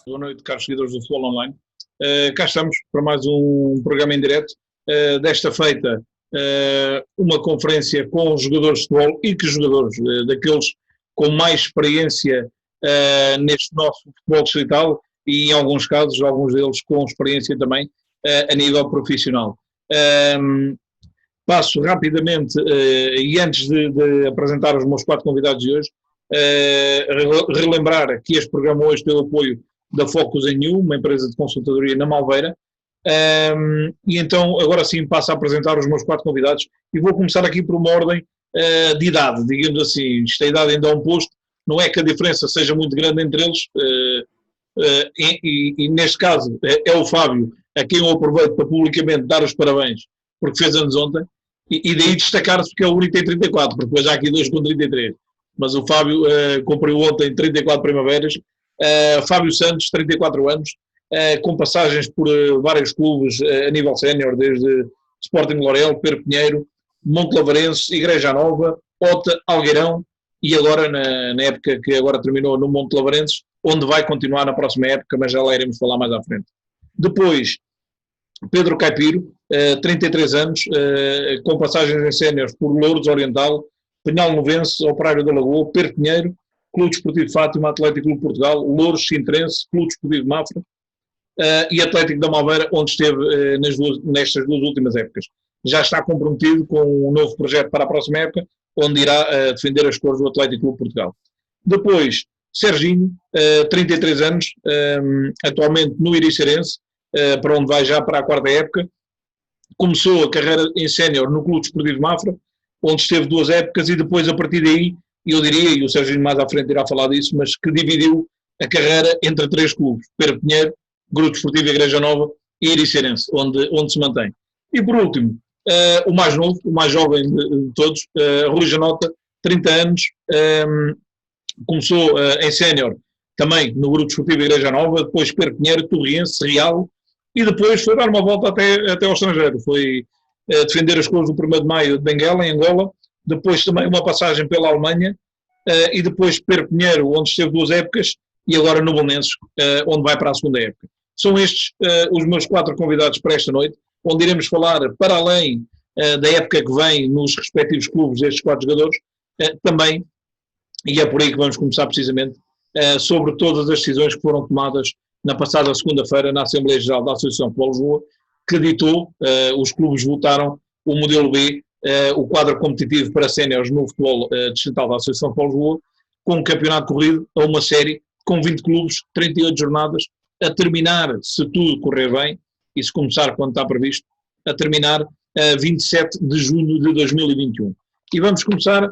Boa noite, caros seguidores do Futebol Online. Cá estamos para mais um programa em direto. Desta feita, uma conferência com os jogadores de futebol e que jogadores daqueles com mais experiência neste nosso futebol distrital e, em alguns casos, alguns deles com experiência também a nível profissional. Passo rapidamente, e antes de apresentar os meus 4 convidados de hoje, relembrar que este programa hoje tem o apoio da Focus You, uma empresa de consultadoria na Malveira, e então agora sim passo a apresentar os meus 4 convidados e vou começar aqui por uma ordem de idade, digamos assim. Esta idade ainda é um posto, não é que a diferença seja muito grande entre eles, e neste caso é o Fábio, a quem eu aproveito para publicamente dar os parabéns, porque fez anos ontem, e daí destacar-se porque é o único que tem 34, porque depois há aqui 2 com 33, mas o Fábio cumpriu ontem 34 primaveras. Fábio Santos, 34 anos, com passagens por vários clubes a nível sénior, desde Sporting Lorel, Pedro Pinheiro, Montelavarense, Igreja Nova, Ota, Algueirão, e agora na época que agora terminou no Montelavarense, onde vai continuar na próxima época, mas já lá iremos falar mais à frente. Depois, Pedro Caipiro, 33 anos, com passagens em séniores por Louros Oriental, Penhal Novense, Operário da Lagoa, Pedro Pinheiro, Clube Desportivo de Fátima, Atlético Clube de Portugal, Louros Sintrense, Clube Desportivo de Mafra e Atlético da Malveira, onde esteve nestas 2 últimas épocas. Já está comprometido com um novo projeto para a próxima época, onde irá defender as cores do Atlético Clube de Portugal. Depois, Serginho, 33 anos, atualmente no Iricerense, para onde vai já para a 4ª época. Começou a carreira em sénior no Clube Desportivo de Mafra, onde esteve 2 épocas e depois, a partir daí, eu diria, e o Serginho mais à frente irá falar disso, mas que dividiu a carreira entre 3 clubes, Pedro Pinheiro, Grupo Desportivo Igreja Nova e Iricerense, onde se mantém. E por último, o mais novo, o mais jovem de todos, Rui Janota, 30 anos, começou em sénior também no Grupo Desportivo Igreja Nova, depois Pedro Pinheiro, Torriense, Real, e depois foi dar uma volta até ao estrangeiro, foi defender as cores do 1º de Maio de Benguela, em Angola, depois também uma passagem pela Alemanha, e depois Pedro Pinheiro, onde esteve 2 épocas, e agora no Belenenses, onde vai para a 2ª época. São estes os meus 4 convidados para esta noite, onde iremos falar, para além da época que vem nos respectivos clubes destes 4 jogadores, também, e é por aí que vamos começar precisamente, sobre todas as decisões que foram tomadas na passada segunda-feira na Assembleia Geral da Associação de Futebol de Lisboa, que ditou, os clubes votaram o modelo B, o quadro competitivo para séniores no futebol distrital da Associação de Futebol de Lisboa, com um campeonato corrido a uma série com 20 clubes, 38 jornadas, a terminar, se tudo correr bem, e se começar quando está previsto, a terminar 27 de junho de 2021. E vamos começar,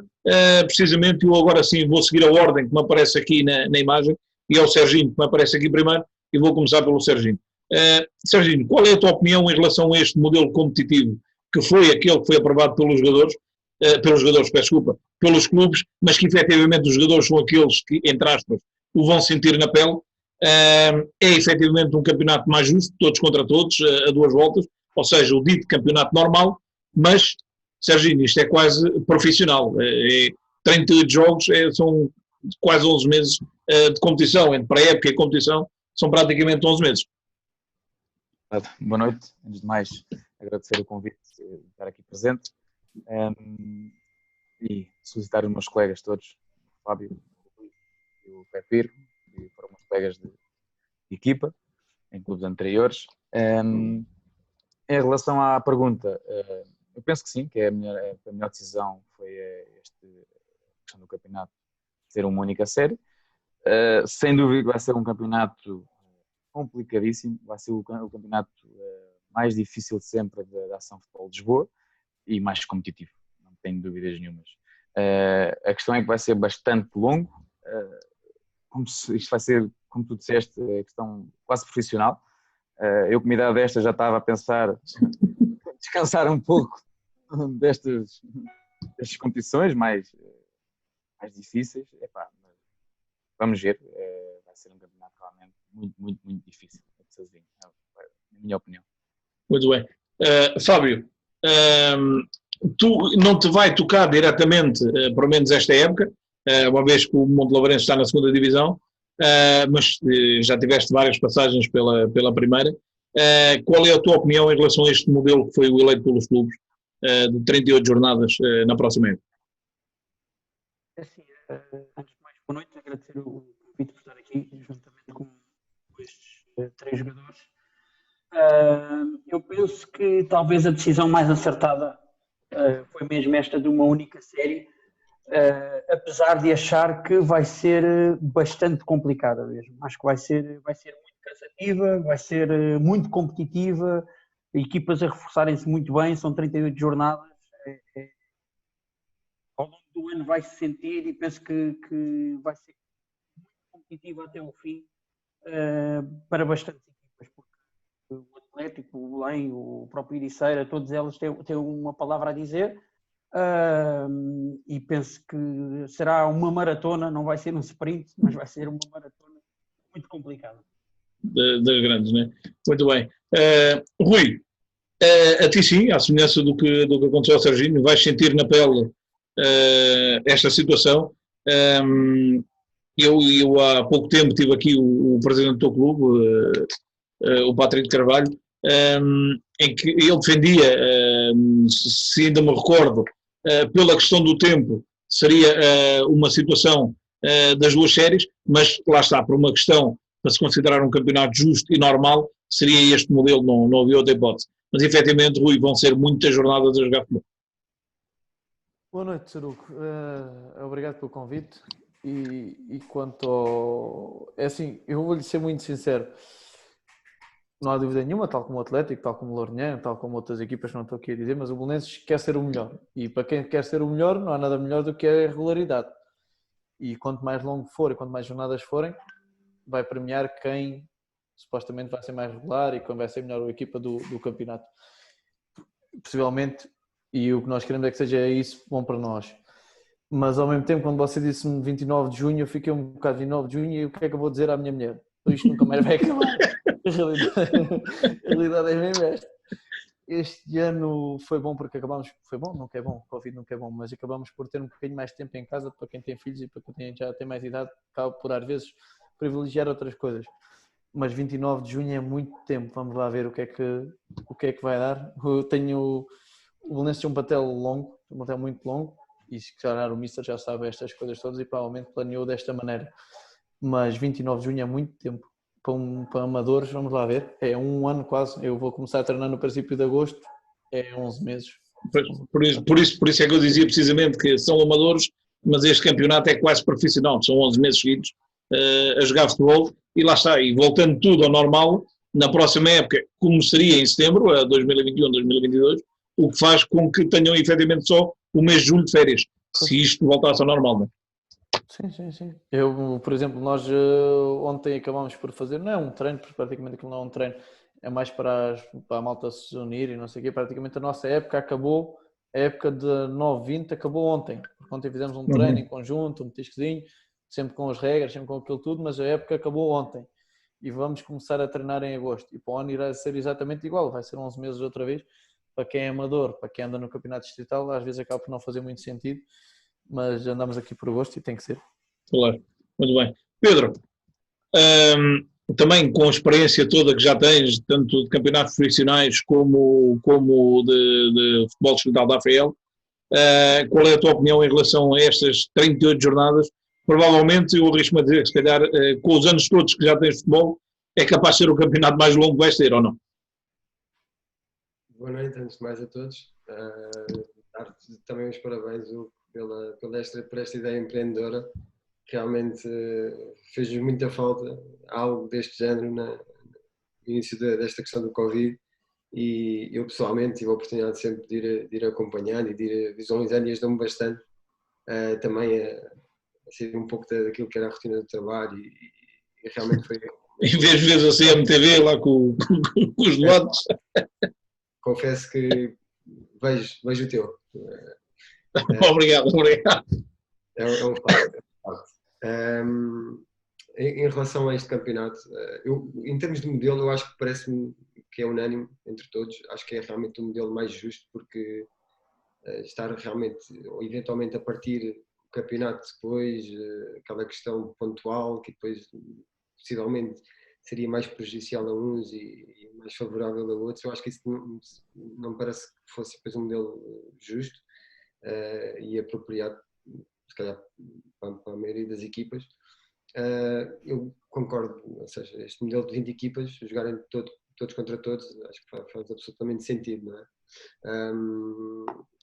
precisamente, eu agora sim vou seguir a ordem que me aparece aqui na imagem, e é o Serginho que me aparece aqui primeiro, e vou começar pelo Serginho. Serginho, qual é a tua opinião em relação a este modelo competitivo, que foi aquele que foi aprovado pelos jogadores, peço desculpa, pelos clubes, mas que efetivamente os jogadores são aqueles que, entre aspas, o vão sentir na pele? É efetivamente um campeonato mais justo, todos contra todos, a 2 voltas, ou seja, o dito campeonato normal, mas, Serginho, isto é quase profissional, 38 jogos, são quase 11 meses de competição, entre pré-época e competição, são praticamente 11 meses. Boa noite, antes de mais agradecer o convite de estar aqui presente e solicitar os meus colegas todos, o Fábio e o Pepiro, que foram meus colegas de equipa em clubes anteriores. Em relação à pergunta, eu penso que sim, que a melhor decisão foi a questão do campeonato ser uma única série. Sem dúvida vai ser um campeonato complicadíssimo, vai ser o campeonato mais difícil de sempre da Ação Futebol de Lisboa e mais competitivo, não tenho dúvidas nenhumas. A questão é que vai ser bastante longo, isto vai ser, como tu disseste, a questão quase profissional. Eu, com uma idade desta, já estava a pensar descansar um pouco destas competições mais difíceis. Mas vamos ver, vai ser um campeonato realmente muito, muito, muito difícil, na minha opinião. Muito bem. Fábio, tu não te vai tocar diretamente, pelo menos esta época, uma vez que o Montelavarense está na 2ª divisão, mas já tiveste várias passagens pela primeira. Qual é a tua opinião em relação a este modelo que foi o eleito pelos clubes de 38 jornadas na próxima época? Assim, antes de mais, boa noite, agradecer o convite por estar aqui, juntamente com estes três jogadores. Eu penso que talvez a decisão mais acertada foi mesmo esta de uma única série, apesar de achar que vai ser bastante complicada mesmo. Acho que vai ser muito cansativa, vai ser muito competitiva, equipas a reforçarem-se muito bem, são 38 jornadas. Ao longo do ano vai-se sentir e penso que vai ser muito competitiva até ao fim para bastantes equipas, porque o Atlético, o Belém, o próprio Ericeira, todas elas têm uma palavra a dizer. E penso que será uma maratona, não vai ser um sprint, mas vai ser uma maratona muito complicada. Das grandes, né? Muito bem. Rui, a ti sim, à semelhança do que aconteceu ao Serginho, vais sentir na pele esta situação. Eu há pouco tempo tive aqui o presidente do clube, o Patrick Carvalho, em que ele defendia, se ainda me recordo, pela questão do tempo, seria uma situação das duas séries, mas lá está, por uma questão para se considerar um campeonato justo e normal, seria este modelo, não havia outra hipótese. Mas efetivamente, Rui, vão ser muitas jornadas a jogar futebol. Boa noite, Saruco. Obrigado pelo convite. E quanto ao... É assim, eu vou-lhe ser muito sincero. Não há dúvida nenhuma, tal como o Atlético, tal como o Lourinhã, tal como outras equipas, não estou aqui a dizer, mas o Belenenses quer ser o melhor. E para quem quer ser o melhor, não há nada melhor do que a regularidade. E quanto mais longo for e quanto mais jornadas forem, vai premiar quem supostamente vai ser mais regular e quem vai ser melhor a equipa do campeonato. Possivelmente, e o que nós queremos é que seja isso bom para nós. Mas ao mesmo tempo, quando você disse-me 29 de junho, eu fiquei um bocado 29 de junho e o que é que eu vou dizer à minha mulher? Isto nunca mais vai acabar. A realidade é mesmo esta. Este ano foi bom porque acabámos... Foi bom? Nunca é bom. O Covid nunca é bom. Mas acabámos por ter um bocadinho mais tempo em casa para quem tem filhos e para quem já tem mais idade. Acaba por, às vezes, privilegiar outras coisas. Mas 29 de junho é muito tempo. Vamos lá ver o que é que vai dar. Eu tenho... O Belenenses tem um plantel longo, um plantel muito longo. E se calhar o Mister já sabe estas coisas todas e provavelmente planeou desta maneira. Mas 29 de junho é muito tempo. Para amadores, vamos lá ver. É um ano quase. Eu vou começar a treinar no princípio de agosto. É 11 meses. Por isso é que eu dizia precisamente que são amadores, mas este campeonato é quase profissional. São 11 meses seguidos a jogar futebol e lá está. E voltando tudo ao normal, na próxima época, como seria em setembro, a 2021, 2022, o que faz com que tenham efetivamente só o mês de julho de férias, se isto voltasse ao normal, não é? Sim. Eu, por exemplo, nós ontem acabámos por fazer, não é um treino, porque praticamente aquilo não é um treino, é mais para a malta se unir e não sei o quê. Praticamente a nossa época acabou, a época de 9-20 acabou ontem, porque ontem fizemos um treino em conjunto, um petiscozinho, sempre com as regras, sempre com aquilo tudo, mas a época acabou ontem e vamos começar a treinar em agosto. E para o ano irá ser exatamente igual, vai ser 11 meses outra vez. Para quem é amador, para quem anda no campeonato distrital, às vezes acaba por não fazer muito sentido, mas andamos aqui por gosto e tem que ser. Claro, muito bem. Pedro, também com a experiência toda que já tens, tanto de campeonatos profissionais como de futebol distrital da AFL, qual é a tua opinião em relação a estas 38 jornadas? Provavelmente, eu arrisco-me a dizer que se calhar, com os anos todos que já tens de futebol, é capaz de ser o campeonato mais longo que vai ser, ou não? Boa noite, antes de mais a todos. Dar-te também os parabéns por esta ideia empreendedora. Realmente fez-nos muita falta algo deste género no início desta questão do Covid e eu pessoalmente tive a oportunidade sempre de ir acompanhando e de ir visualizando e ajudou-me bastante também a sair um pouco daquilo que era a rotina do trabalho e realmente foi... Em vez de ver a CMTV lá com os debates... Confesso que vejo o teu. Obrigado. É um facto. Em relação a este campeonato, em termos de modelo, eu acho que parece-me que é unânime entre todos. Acho que é realmente um modelo mais justo, porque estar realmente, ou eventualmente a partir campeonato depois, aquela questão pontual que depois possivelmente seria mais prejudicial a uns e mais favorável a outros. Eu acho que isso não parece que fosse depois um modelo justo e apropriado, se calhar, para a maioria das equipas. Eu concordo, ou seja, este modelo de 20 equipas, jogarem todos contra todos, acho que faz absolutamente sentido, não é?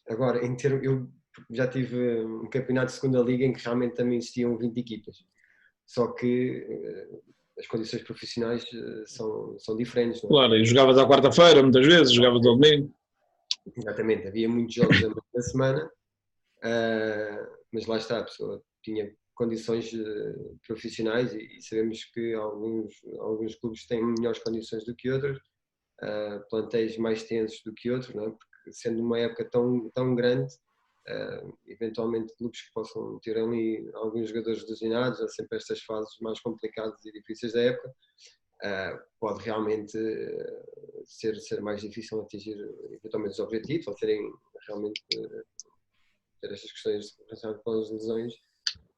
Agora, eu já tive um campeonato de segunda liga em que realmente também existiam 20 equipas, só que as condições profissionais são diferentes, não é? Claro, e jogavas à quarta-feira, muitas vezes, jogavas ao domingo. Exatamente, havia muitos jogos na semana, mas lá está, a pessoa tinha condições profissionais e sabemos que alguns clubes têm melhores condições do que outros, plantéis mais tensos do que outros, não é? Porque sendo uma época tão grande, eventualmente clubes que possam ter ali alguns jogadores lesionados, há sempre estas fases mais complicadas e difíceis da época, pode realmente ser mais difícil atingir eventualmente os objetivos, ou terem realmente ter estas questões relacionadas com as lesões,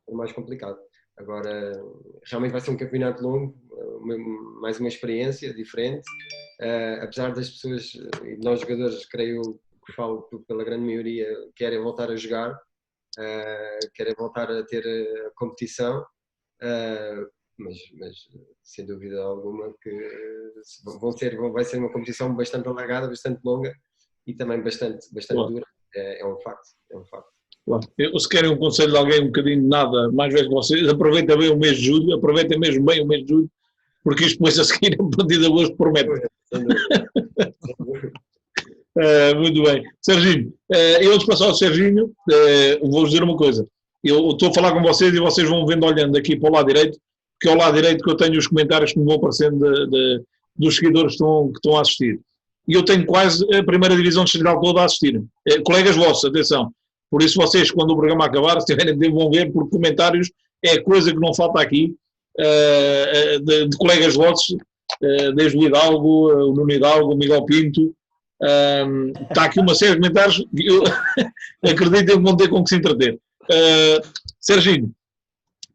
é mais complicado. Agora, realmente vai ser um campeonato longo, mais uma experiência diferente, apesar das pessoas e de nós jogadores, creio que falo pela grande maioria, querem voltar a jogar, querem voltar a ter a competição, mas sem dúvida alguma que vai ser uma competição bastante alargada, bastante longa e também bastante dura, é um facto. Claro. Se querem um conselho de alguém um bocadinho nada mais velho que vocês, aproveitem bem o mês de julho, aproveitem mesmo bem o mês de julho, porque isto depois a seguir a partir de agosto promete. Muito bem. Serginho, eu antes de passar ao Serginho, vou-vos dizer uma coisa. Eu estou a falar com vocês e vocês vão vendo olhando aqui para o lado direito, porque é ao lado direito que eu tenho os comentários que me vão aparecendo dos seguidores que estão a assistir. E eu tenho quase a primeira divisão distrital toda a assistir. Colegas vossos, atenção. Por isso vocês, quando o programa acabar, se tiverem tempo, vão ver, porque comentários é coisa que não falta aqui, de colegas vossos, desde o Hidalgo, o Nuno Hidalgo, o Miguel Pinto. Está aqui uma série de comentários que eu acredito que vão ter com que se entreter. Serginho,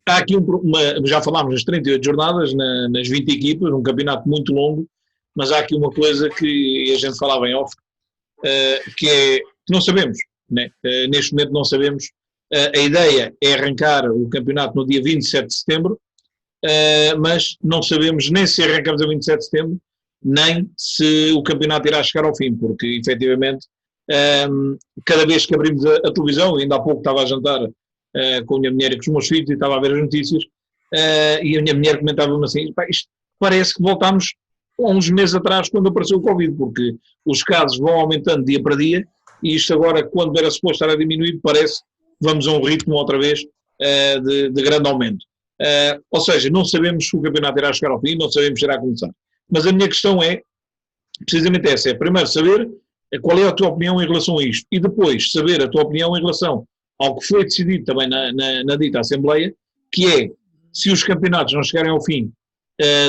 há aqui já falámos nas 38 jornadas, nas 20 equipas, um campeonato muito longo, mas há aqui uma coisa que a gente falava em off, que é que não sabemos. Né? Neste momento não sabemos. A ideia é arrancar o campeonato no dia 27 de setembro, mas não sabemos nem se arrancamos a 27 de setembro, nem se o campeonato irá chegar ao fim, porque efetivamente cada vez que abrimos a televisão, ainda há pouco estava a jantar com a minha mulher e com os meus filhos e estava a ver as notícias, e a minha mulher comentava-me assim, isto parece que voltámos há uns meses atrás quando apareceu o Covid, porque os casos vão aumentando dia para dia, e isto agora, quando era suposto estar a diminuir, parece que vamos a um ritmo outra vez de grande aumento. Ou seja, não sabemos se o campeonato irá chegar ao fim, não sabemos se irá começar. Mas a minha questão é, precisamente essa, primeiro saber qual é a tua opinião em relação a isto, e depois saber a tua opinião em relação ao que foi decidido também na dita Assembleia, que é, se os campeonatos não chegarem ao fim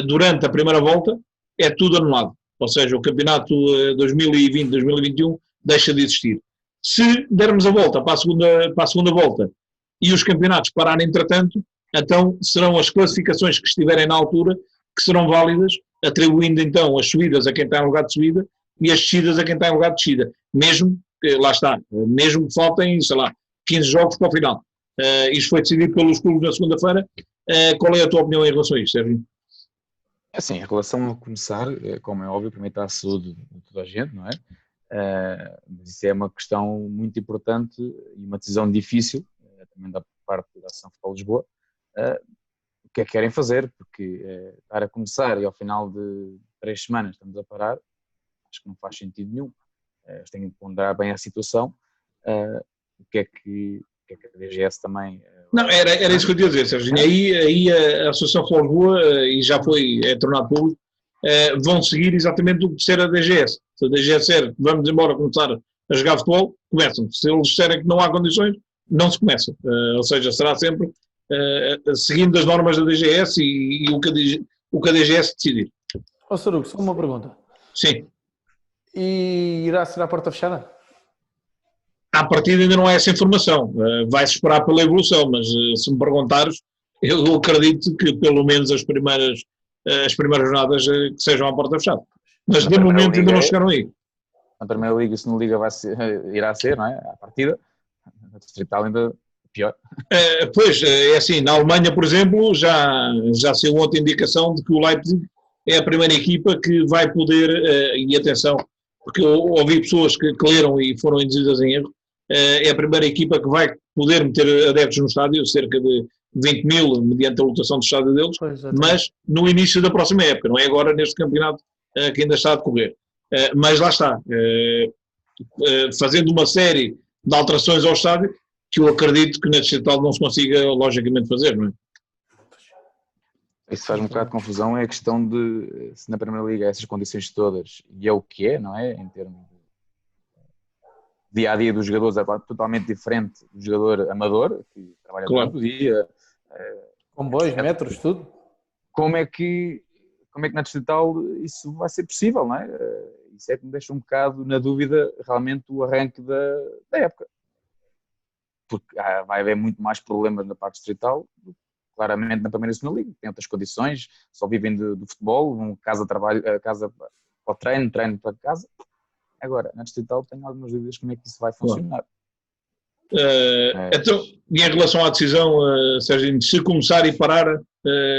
durante a primeira volta, é tudo anulado. Ou seja, o campeonato 2020-2021 deixa de existir. Se dermos a volta para a segunda volta e os campeonatos pararem entretanto, então serão as classificações que estiverem na altura que serão válidas, atribuindo então as subidas a quem está em lugar de subida e as descidas a quem está em lugar de descida. Mesmo que faltem, 15 jogos para o final. Isto foi decidido pelos clubes na segunda-feira. Qual é a tua opinião em relação a isto, Sérgio? Assim, em relação a começar, como é óbvio, primeiro está a saúde de toda a gente, não é? Mas isso é uma questão muito importante e uma decisão difícil, também da parte da Associação Futebol Lisboa, o que é que querem fazer, porque estar a começar e ao final de 3 semanas estamos a parar, acho que não faz sentido nenhum. Eles têm de ponderar bem a situação, o que é que a DGS também... Não, era isso que eu ia dizer, Sérgio. Aí a Associação Futebol Lisboa, e já é tornado público, vão seguir exatamente o que disser a DGS. Se a DGS disser vamos embora começar a jogar futebol, começam. Se eles disserem que não há condições, não se começa. Ou seja, será sempre seguindo as normas da DGS e o que a DGS decidir. Sarugo, só uma pergunta. Sim. E irá ser a porta fechada? à partida ainda não há essa informação. Vai-se esperar pela evolução, mas se me perguntares, eu acredito que pelo menos as primeiras jornadas que sejam à porta fechada. Mas Na de Primeira momento ainda Liga não chegaram aí. Na Primeira Liga, se não Liga irá ser, não é? À partida. Na Distrital ainda pior. Pois, é assim, na Alemanha, por exemplo, já saiu outra indicação de que o Leipzig é a primeira equipa que vai poder, e atenção, porque eu ouvi pessoas que leram e foram induzidas em erro, é a primeira equipa que vai poder meter adeptos no estádio, cerca de 20 mil, mediante a lotação do estádio deles, mas no início da próxima época, não é agora neste campeonato que ainda está a decorrer. Mas lá está, fazendo uma série de alterações ao estádio, que eu acredito que na digital não se consiga logicamente fazer, não é? Isso faz um bocado de confusão, é a questão de se na Primeira Liga essas condições todas, e é o que é, não é? Em termos de dia a dia dos jogadores, é totalmente diferente do jogador amador, que trabalha durante o dia. Comboios, metros, tudo. Como é que na digital isso vai ser possível, não é? Isso é que me deixa um bocado na dúvida realmente o arranque da época. Porque vai haver muito mais problemas na parte distrital, claramente na Primeira e Segunda Liga. Tem outras condições, só vivem do futebol, casa para o treino para casa. Agora, na distrital tenho algumas dúvidas como é que isso vai funcionar. Então, e em relação à decisão, Sérgio, se começar e parar,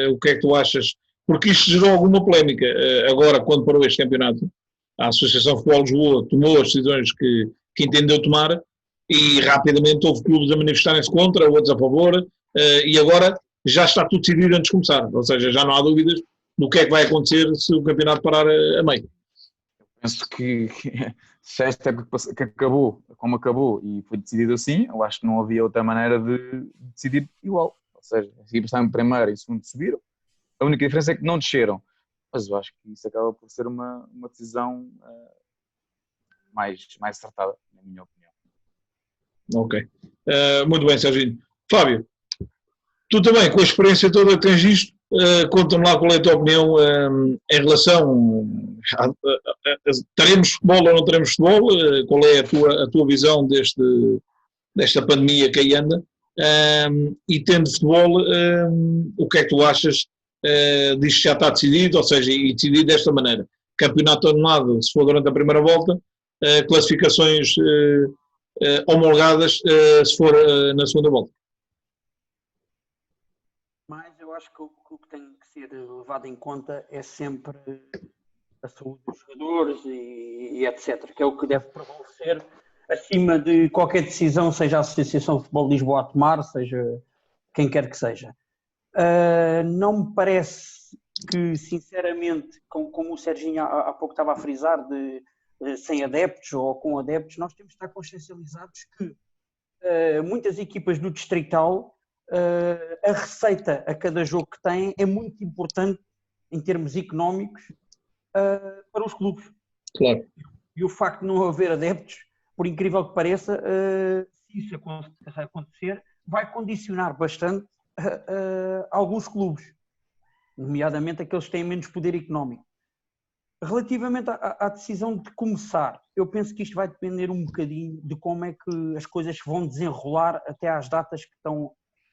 o que é que tu achas? Porque isto gerou alguma polémica. Agora, quando parou este campeonato, a Associação de Futebol de Lisboa tomou as decisões que entendeu tomar e rapidamente houve clubes a manifestarem-se contra, outros a favor, e agora já está tudo decidido antes de começar. Ou seja, já não há dúvidas do que é que vai acontecer se o campeonato parar a meio. Penso que se esta época que acabou, como acabou e foi decidido assim, eu acho que não havia outra maneira de decidir igual. Ou seja, as equipas estavam em primeiro e segundo subiram. A única diferença é que não desceram. Mas eu acho que isso acaba por ser uma decisão mais acertada, na minha opinião. Ok. Muito bem, Serginho. Fábio, tu também, com a experiência toda que tens isto, conta-me lá qual é a tua opinião em relação teremos futebol ou não teremos futebol, qual é a tua visão desta pandemia que aí anda, e tendo futebol, o que é que tu achas disto já está decidido, ou seja, e decidido desta maneira, campeonato anulado se for durante a primeira volta, classificações homologadas se for na segunda volta. Mas eu acho que o que tem que ser levado em conta é sempre a saúde dos jogadores e etc., que é o que deve prevalecer acima de qualquer decisão, seja a Associação de Futebol de Lisboa a tomar, seja quem quer que seja. Não me parece que, sinceramente, como o Serginho há pouco estava a frisar, sem adeptos ou com adeptos, nós temos de estar consciencializados que muitas equipas do Distrital, a receita a cada jogo que têm é muito importante em termos económicos para os clubes. Claro. E o facto de não haver adeptos, por incrível que pareça, se isso acontecer, vai condicionar bastante alguns clubes, nomeadamente aqueles que têm menos poder económico. Relativamente à decisão de começar, eu penso que isto vai depender um bocadinho de como é que as coisas vão desenrolar até às datas que estão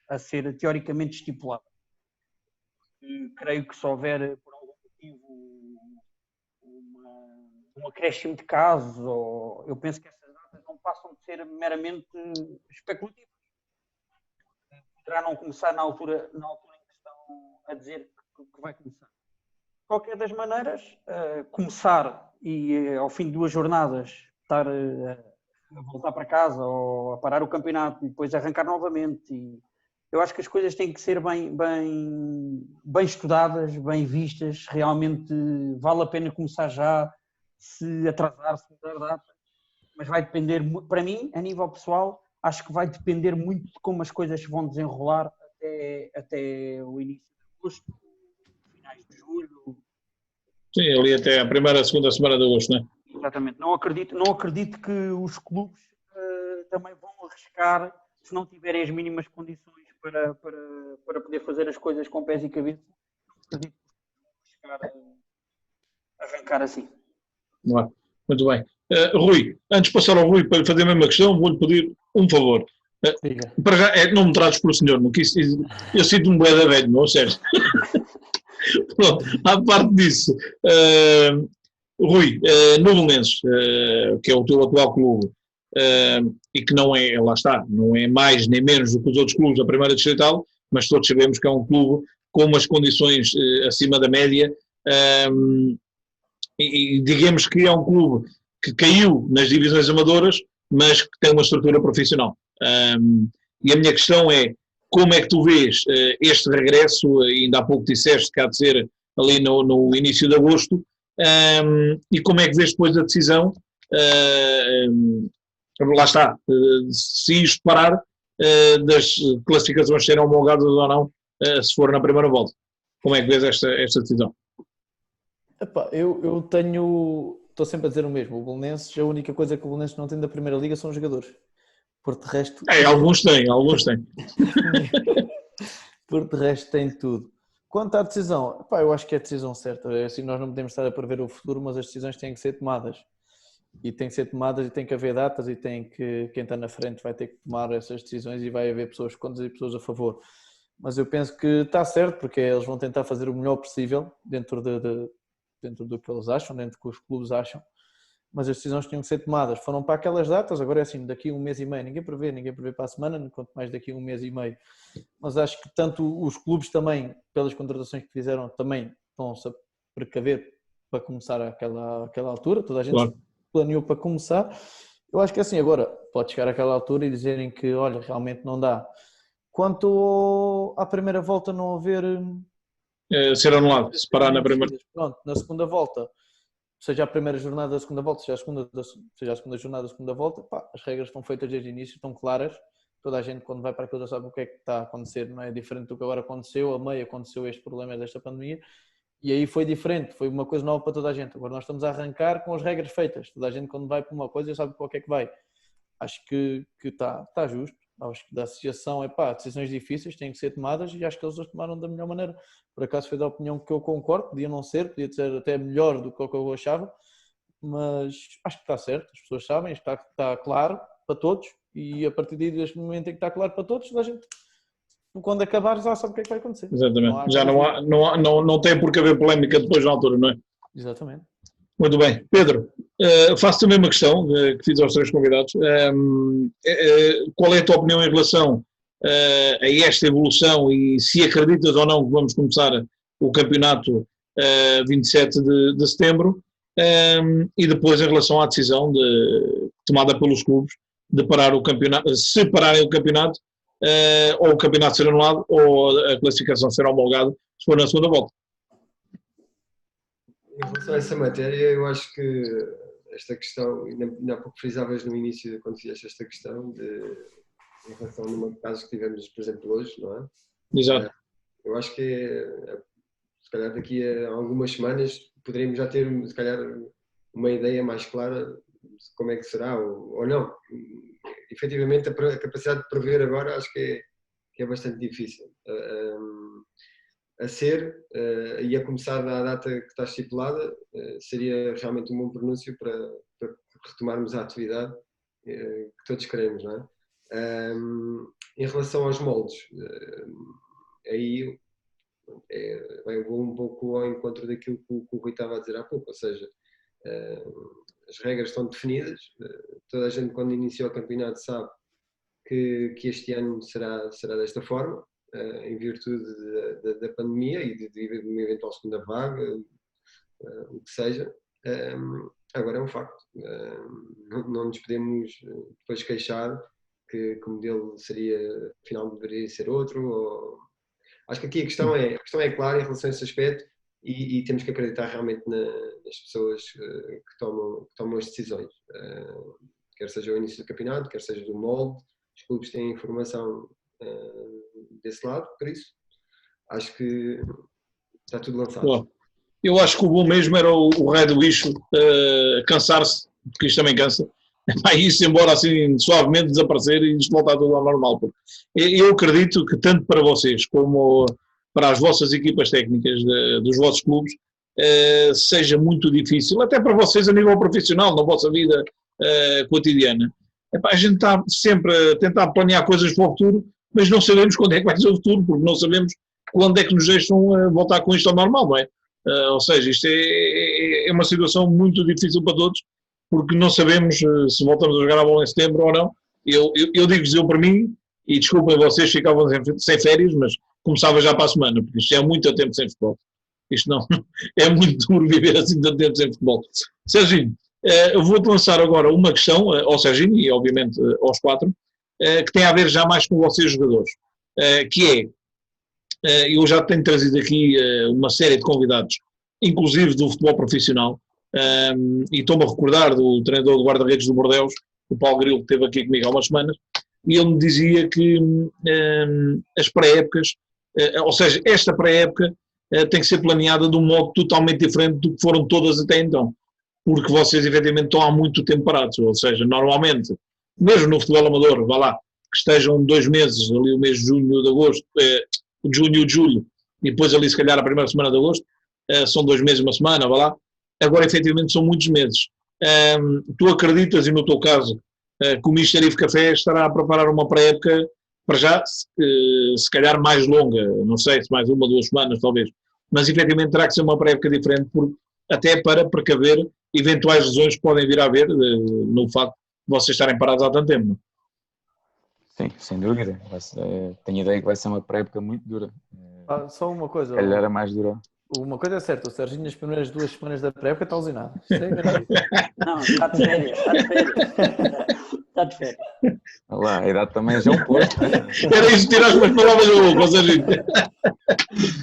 a ser teoricamente estipuladas. Creio que se houver, por algum motivo, um acréscimo de casos, eu penso que essas datas não passam de ser meramente especulativas. Poderá não começar na altura em que estão a dizer que vai começar. De qualquer das maneiras, começar e ao fim de 2 jornadas estar a voltar para casa ou a parar o campeonato e depois arrancar novamente. Eu acho que as coisas têm que ser bem estudadas, bem vistas. Realmente vale a pena começar já, se atrasar, se mudar data. Mas vai depender, para mim, a nível pessoal, acho que vai depender muito de como as coisas se vão desenrolar até o início de agosto, finais de julho. Sim, ali até a primeira, segunda semana de agosto, não é? Exatamente. Não acredito que os clubes também vão arriscar se não tiverem as mínimas condições para poder fazer as coisas com pés e cabeça. Não acredito que os clubes vão arriscar arrancar assim. Muito bem. Rui, antes de passar ao Rui para lhe fazer a mesma questão, vou-lhe pedir um favor. Diga. Para já, é que não me trates por senhor, não, eu sinto-me bué da velho, não, sério. Pronto, à parte disso, Rui, no Belenenses, que é o teu atual clube, e que não é, lá está, não é mais nem menos do que os outros clubes da primeira distrital, mas todos sabemos que é um clube com umas condições acima da média, e digamos que é um clube que caiu nas divisões amadoras, mas que tem uma estrutura profissional. E a minha questão é, como é que tu vês este regresso, ainda há pouco disseste que há de ser ali no início de agosto, e como é que vês depois da decisão, lá está, se isto parar, das classificações serem homologadas ou não, se for na primeira volta. Como é que vês esta decisão? Epá, estou sempre a dizer o mesmo, o Belenenses, a única coisa que o Belenenses não tem da Primeira Liga são os jogadores. Por de resto... Alguns têm. Por de resto tem tudo. Quanto à decisão, epá, eu acho que é a decisão certa. É assim, nós não podemos estar a prever o futuro, mas as decisões têm que ser tomadas. E têm que ser tomadas e tem que haver datas e quem está na frente vai ter que tomar essas decisões e vai haver pessoas contra e pessoas a favor. Mas eu penso que está certo, porque eles vão tentar fazer o melhor possível dentro do que eles acham, dentro do que os clubes acham, mas as decisões tinham que ser tomadas. Foram para aquelas datas, agora é assim, daqui a um mês e meio, ninguém prevê para a semana, quanto mais daqui a um mês e meio. Mas acho que tanto os clubes também, pelas contratações que fizeram, também estão-se a precaver para começar àquela altura, toda a gente claro. Planeou para começar. Eu acho que assim, agora pode chegar àquela altura e dizerem que, olha, realmente não dá. Quanto à primeira volta não haver... ser anulado, se parar na primeira. Pronto, na segunda volta, seja a primeira jornada da segunda volta, seja a segunda jornada da segunda volta, pá, as regras estão feitas desde o início, estão claras. Toda a gente, quando vai para aquilo, já sabe o que é que está a acontecer, não é diferente do que agora aconteceu. A meio aconteceu este problema desta pandemia e aí foi diferente, foi uma coisa nova para toda a gente. Agora nós estamos a arrancar com as regras feitas. Toda a gente, quando vai para uma coisa, já sabe qual é que vai. Acho que está justo. Acho que da associação, decisões difíceis têm que ser tomadas e acho que eles as tomaram da melhor maneira. Por acaso foi da opinião que eu concordo, podia não ser, podia ser até melhor do que o que eu achava, mas acho que está certo, as pessoas sabem, está claro para todos e a partir deste momento em que está claro para todos, a gente, quando acabar, já sabe o que é que vai acontecer. Exatamente, já não tem por que haver polémica depois na altura, não é? Exatamente. Muito bem. Pedro, faço-te a mesma questão que fiz aos três convidados. Qual é a tua opinião em relação a esta evolução e se acreditas ou não que vamos começar o campeonato 27 de setembro e depois em relação à decisão tomada pelos clubes de parar o campeonato, se pararem o campeonato ou o campeonato ser anulado ou a classificação ser homologada se for na segunda volta? Em relação a essa matéria, eu acho que esta questão, ainda há pouco frisavas no início, quando fizeste esta questão, em relação a um caso que tivemos, por exemplo, hoje, não é? Exato. Eu acho que, se calhar, daqui a algumas semanas, poderíamos já ter, se calhar, uma ideia mais clara de como é que será ou não. Efetivamente, a capacidade de prever agora, acho que é bastante difícil. A ser e a começar na data que está estipulada seria realmente um bom pronúncio para retomarmos a atividade que todos queremos, não é? Em relação aos moldes, aí eu vou um pouco ao encontro daquilo que o Rui estava a dizer há pouco, ou seja, as regras estão definidas, toda a gente quando iniciou o campeonato sabe que este ano será desta forma, em virtude da pandemia e de uma eventual segunda vaga, o que seja. Agora é um facto. Não nos podemos depois queixar que o modelo afinal deveria ser outro. Acho que aqui a questão é clara em relação a esse aspecto e temos que acreditar realmente nas pessoas que tomam as decisões. Quer seja o início do campeonato, quer seja do molde, os clubes têm informação desse lado, por isso acho que está tudo lançado. Bom, eu acho que o bom mesmo era o rei do bicho cansar-se, porque isto também cansa, e ir-se embora assim suavemente, desaparecer e isto voltar tudo ao normal. Eu acredito que tanto para vocês como para as vossas equipas técnicas dos vossos clubes seja muito difícil, até para vocês a nível profissional, na vossa vida cotidiana. Epá, a gente está sempre a tentar planear coisas para o futuro, mas não sabemos quando é que vai ser o futuro, porque não sabemos quando é que nos deixam voltar com isto ao normal, não é? Ou seja, isto é uma situação muito difícil para todos, porque não sabemos se voltamos a jogar a bola em setembro ou não. Eu digo-vos, eu para mim, e desculpem vocês, ficavam sem férias, mas começava já para a semana, porque isto é muito tempo sem futebol. Isto não, é muito duro viver assim tanto tempo sem futebol. Serginho, eu vou-te lançar agora uma questão, ao Serginho e obviamente aos quatro, que tem a ver já mais com vocês jogadores, que eu já tenho trazido aqui uma série de convidados, inclusive do futebol profissional, e estou-me a recordar do treinador do guarda-redes do Bordeus, o Paulo Grilo, que esteve aqui comigo há umas semanas, e ele me dizia que as pré-épocas, ou seja, esta pré-época tem que ser planeada de um modo totalmente diferente do que foram todas até então, porque vocês efetivamente estão há muito tempo parados, ou seja, normalmente, mesmo no futebol amador, vá lá, que estejam 2 meses, ali o mês de junho, de agosto, de junho e de julho, e depois ali se calhar a primeira semana de agosto, são 2 meses, uma semana, vá lá, agora efetivamente são muitos meses. Tu acreditas, e no teu caso, que o Mister Ivo Café estará a preparar uma pré-época, para já, se calhar mais longa, não sei, se mais 1 ou 2 semanas talvez, mas efetivamente terá que ser uma pré-época diferente, até para precaver eventuais lesões que podem vir a haver no facto de vocês estarem parados há tanto tempo. Não? Sim, sem dúvida. Tenho ideia que vai ser uma pré-época muito dura. Só uma coisa. Se calhar era mais dura. Uma coisa é certa, o Serginho nas primeiras 2 semanas da pré-época está lesionado. Isso é garantido. Não, está de férias. Está de férias. Olha lá, a idade também já é um pouco. Era isso, tiraste umas palavras da boca, Serginho.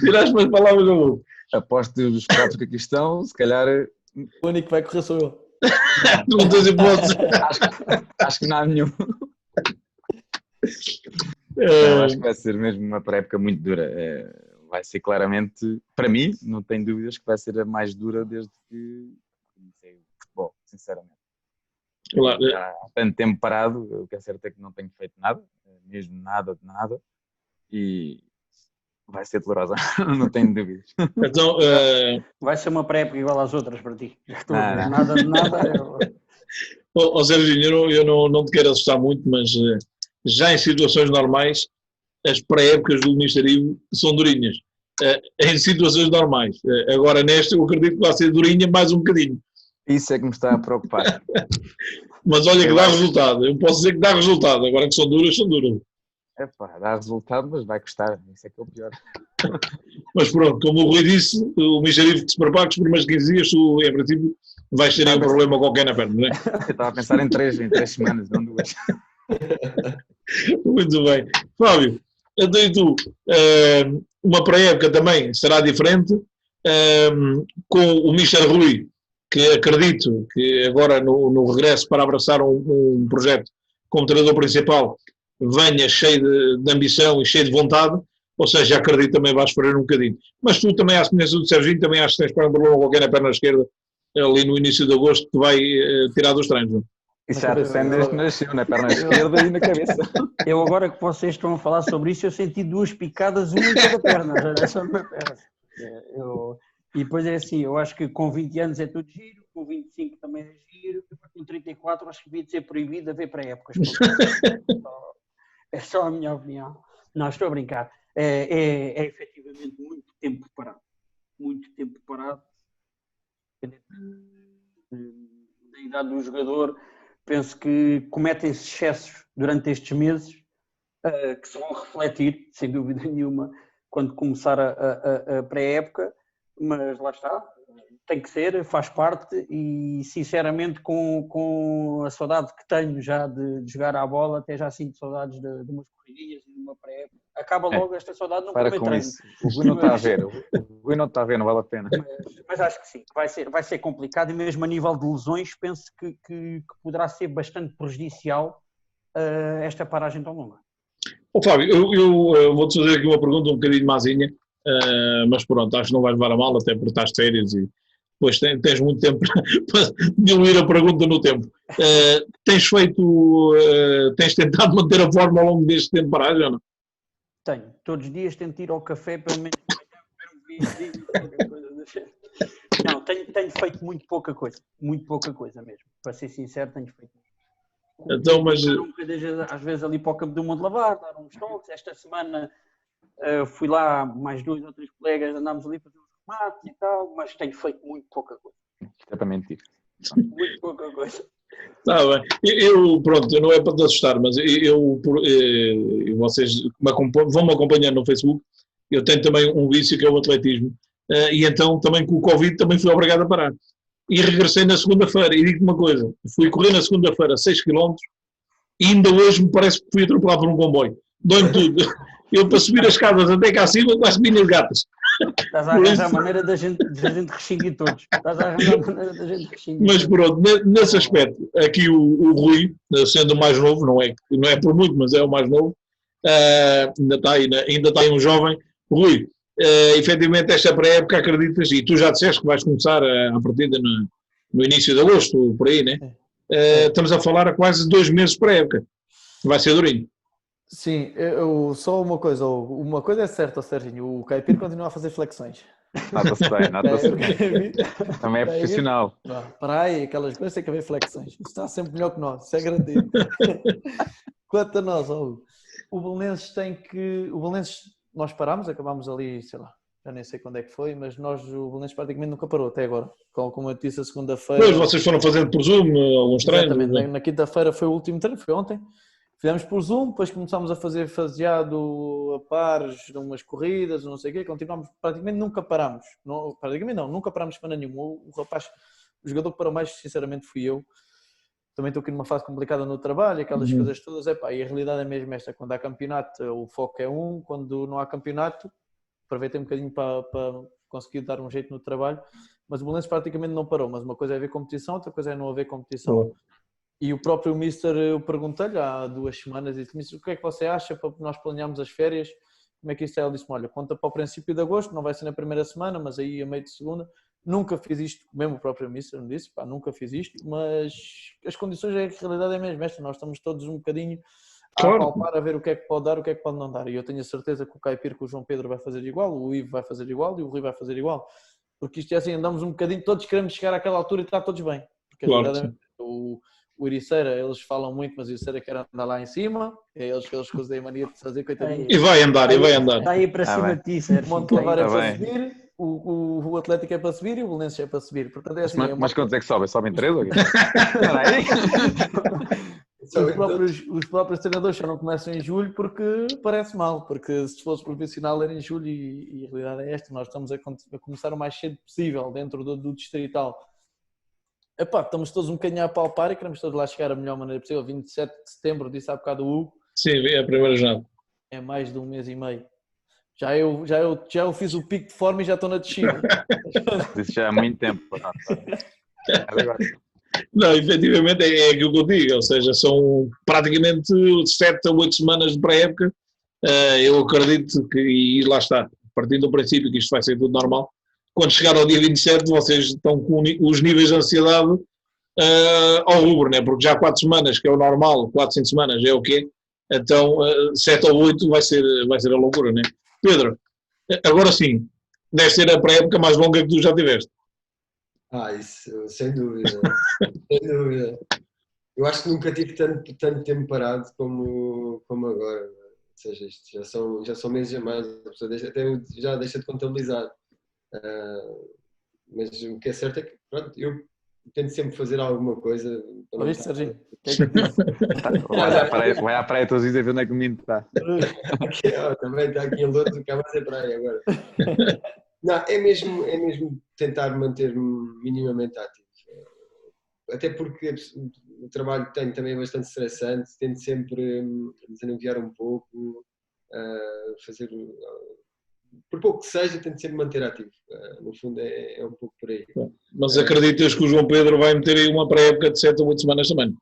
Tiraste umas palavras da boca. Aposto dos 4 que aqui estão, se calhar... O único que vai correr sou eu. Tu não tens hipótese. Acho que não há nenhum. Não, acho que vai ser mesmo uma pré-época muito dura. Vai ser claramente, para mim, não tenho dúvidas que vai ser a mais dura desde que comecei o futebol, sinceramente. Claro. Há tanto tempo parado, o que é certo é que não tenho feito nada, mesmo nada de nada, e vai ser dolorosa, não tenho dúvidas. Então, vai ser uma pré-época igual às outras para ti. Nada de nada. Serginho, eu não te quero assustar muito, mas já em situações normais, as pré-épocas do Mister Ivo são durinhas. Em situações normais. Agora, nesta, eu acredito que vai ser durinha mais um bocadinho. Isso é que me está a preocupar. Mas olha que dá resultado. Eu posso dizer que dá resultado. Agora que são duras, são duras. Dá resultado, mas vai custar. Isso é que é o pior. Mas pronto, como o Rui disse, o Mister Ivo que se prepara que os primeiros 15 dias, tu, em princípio, vais ter aí um problema qualquer na perna, não é? Eu estava a pensar em 3 semanas, não 2. Muito bem. Fábio, então e tu, uma pré-época também será diferente, com o Mister Rui, que acredito que agora no regresso para abraçar um projeto como treinador principal venha cheio de ambição e cheio de vontade, ou seja, acredito também vais esperar um bocadinho. Mas tu também, à semelhança do Serginho, também acho que tens para um problema qualquer na perna esquerda, ali no início de agosto, que vai tirar dos treinos, não? Isso já depende desde que nasceu, na perna esquerda e na cabeça. Eu agora que vocês estão a falar sobre isso, eu senti 2 picadas, uma em cada perna, já só numa perna. E depois é assim, eu acho que com 20 anos é tudo giro, com 25 também é giro, com 34 acho que devia ser proibido haver pré-épocas. É só a minha opinião. Não, estou a brincar. É efetivamente muito tempo parado. Muito tempo parado. Da idade do jogador, penso que cometem-se excessos durante estes meses que se vão refletir, sem dúvida nenhuma, quando começar a pré-época, mas lá está, tem que ser, faz parte e sinceramente com a saudade que tenho já de jogar à bola, até já sinto saudades de umas corridinhas e de uma pré-época. Acaba logo esta saudade, não para com treino. Isso. O Rui não está a ver, o Rui não está a ver, não vale a pena. Mas acho que sim, que vai ser complicado e mesmo a nível de lesões penso que poderá ser bastante prejudicial esta paragem tão longa. Fábio, eu vou-te fazer aqui uma pergunta um bocadinho mazinha, mas pronto, acho que não vais levar a mal, até porque estás de férias e depois tens muito tempo para diluir a pergunta no tempo. Tens tentado manter a forma ao longo deste tempo paragem ou não? Tenho. Todos os dias tento ir ao café, pelo menos beber um vinho, qualquer coisa do género. Não, tenho feito muito pouca coisa mesmo. Para ser sincero, tenho feito. Então, mas Às vezes ali para o Campo do Monte Lavar, dar uns toques. Esta semana fui lá, mais 2 ou 3 colegas, andámos ali a fazer uns remates e tal, mas tenho feito muito pouca coisa. Isto é para mentir. Muito pouca coisa. está bem. Pronto, não é para te assustar, mas vocês vão-me acompanhando no Facebook. Eu tenho também um vício que é o atletismo. E então também com o Covid também fui obrigado a parar. E regressei na segunda-feira e digo-te uma coisa, fui correr na segunda-feira 6 km e ainda hoje me parece que fui atropelado por um comboio. Dói-me tudo. Eu para subir as escadas até cá acima quase minhas gatas. Estás a arranjar a maneira da gente rescindir todos. Estás a arranjar a maneira da gente rescindir. Mas pronto, nesse aspecto, aqui o Rui, sendo o mais novo, não é por muito, mas é o mais novo, ainda está aí um jovem. Rui, efetivamente esta pré-época acreditas, e tu já disseste que vais começar a partida no início de agosto, por aí, né? Estamos a falar há quase 2 meses pré-época. Vai ser durinho. Sim, só uma coisa é certa, Serginho, o Caipira continua a fazer flexões. Nota-se bem, nota-se bem. Também é profissional. Para aí, aquelas coisas tem que haver flexões. Isso está sempre melhor que nós, isso é garantido. Quanto a nós, o Belenenses nós parámos, acabámos ali, sei lá, já nem sei quando é que foi, mas o Belenenses praticamente nunca parou até agora. Como eu disse, a segunda-feira... Pois, vocês foram fazendo por Zoom alguns treinos. Exatamente, na quinta-feira foi o último treino, foi ontem. Fizemos por Zoom, depois começámos a fazer faseado a pares, umas corridas, não sei o quê, continuámos, praticamente nunca parámos. Nunca parámos semana nenhuma. O jogador que parou mais, sinceramente, fui eu. Também estou aqui numa fase complicada no trabalho, aquelas coisas todas, e a realidade é mesmo esta, quando há campeonato o foco é quando não há campeonato, aproveitei um bocadinho para conseguir dar um jeito no trabalho, mas o Belenenses praticamente não parou, mas uma coisa é haver competição, outra coisa é não haver competição. E o próprio Mister, eu perguntei-lhe há 2 semanas, e disse: Mister, o que é que você acha para nós planearmos as férias? Como é que isto é? Ele disse-me: olha, conta para o princípio de agosto, não vai ser na primeira semana, mas aí a meio de segunda. Nunca fiz isto, mesmo o próprio Mister me disse, nunca fiz isto, mas as condições, a realidade é mesmo esta, nós estamos todos um bocadinho a apalpar, a ver o que é que pode dar, o que é que pode não dar. E eu tenho a certeza que o Caipira, que o João Pedro vai fazer igual, o Ivo vai fazer igual e o Rui vai fazer igual. Porque isto é assim, andamos um bocadinho, todos queremos chegar àquela altura e estar todos bem. Porque a realidade é o Ericeira, eles falam muito, mas o Ericeira quer andar lá em cima, é eles que usam a mania de fazer, coitadinho. E vai andar. Está aí para cima de ti, Sérgio. O Monte Lavar é para subir, o Atlético é para subir e o Belenenses é para subir. Portanto, é assim, mas quantos é que sobem? Sobem 3 ou quê? Os próprios treinadores só não começam em julho porque parece mal, porque se fosse profissional era em julho e a realidade é esta, nós estamos a começar o mais cedo possível dentro do distrital. Estamos todos um bocadinho a palpar e queremos todos lá chegar da melhor maneira possível. 27 de setembro, disse há bocado o Hugo. Sim, é a primeira jornada. É mais de 1 mês e meio. Já eu fiz o pico de forma e já estou na descida. Isso já há muito tempo. Não, efetivamente é aquilo que eu digo, ou seja, são praticamente 7 a 8 semanas de pré-época. Eu acredito que, e lá está, partindo do princípio que isto vai ser tudo normal, quando chegar ao dia 27 vocês estão com os níveis de ansiedade ao rubro, né? Porque já 4 semanas, que é o normal, 4, 5 semanas é o quê? Então 7 ou 8 vai ser a loucura, né? Pedro, agora sim, deve ser a pré-época mais longa que tu já tiveste. Isso, sem dúvida. Sem dúvida. Eu acho que nunca tive tanto tempo parado como agora. Ou seja, isto já são meses a mais, a pessoa até já deixa de contabilizar. Mas o que é certo é que pronto, eu tento sempre fazer alguma coisa. Ouviste, Serginho? Vai à praia todos os dias a ver onde é que o menino está. Também está aqui em Lourdes, acaba de ser praia agora. Não, é mesmo tentar manter-me minimamente ativo. Até porque o trabalho que tenho também é bastante estressante, tento sempre desanuviar um pouco, fazer... Por pouco que seja, tento sempre manter ativo. No fundo é um pouco por aí. Mas acreditas que o João Pedro vai meter aí uma pré-época de 7 ou 8 semanas também?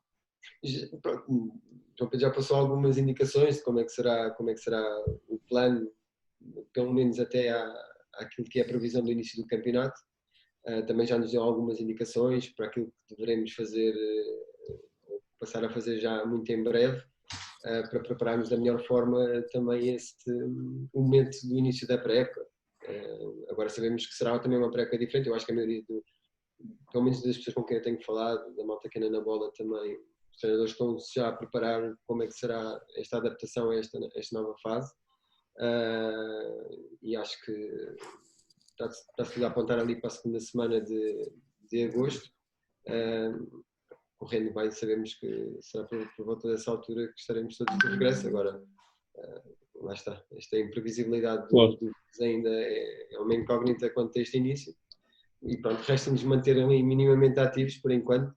João Pedro já passou algumas indicações de como é que será o plano, pelo menos até àquilo que é a previsão do início do campeonato. Também já nos deu algumas indicações para aquilo que deveremos fazer, ou passar a fazer já muito em breve, para prepararmos da melhor forma também o momento do início da pré-época. Agora sabemos que será também uma pré-época diferente. Eu acho que a maioria pelo menos das pessoas com quem eu tenho falado, da malta que anda na bola também, os treinadores estão-se já a preparar como é que será esta adaptação a esta nova fase. E acho que está-se tudo a apontar ali para a segunda semana de agosto. Correndo bem, sabemos que será por volta dessa altura que estaremos todos de regresso. Agora, lá está, esta imprevisibilidade do vírus ainda é uma incógnita quanto a este início. E pronto, resta-nos manter ali minimamente ativos por enquanto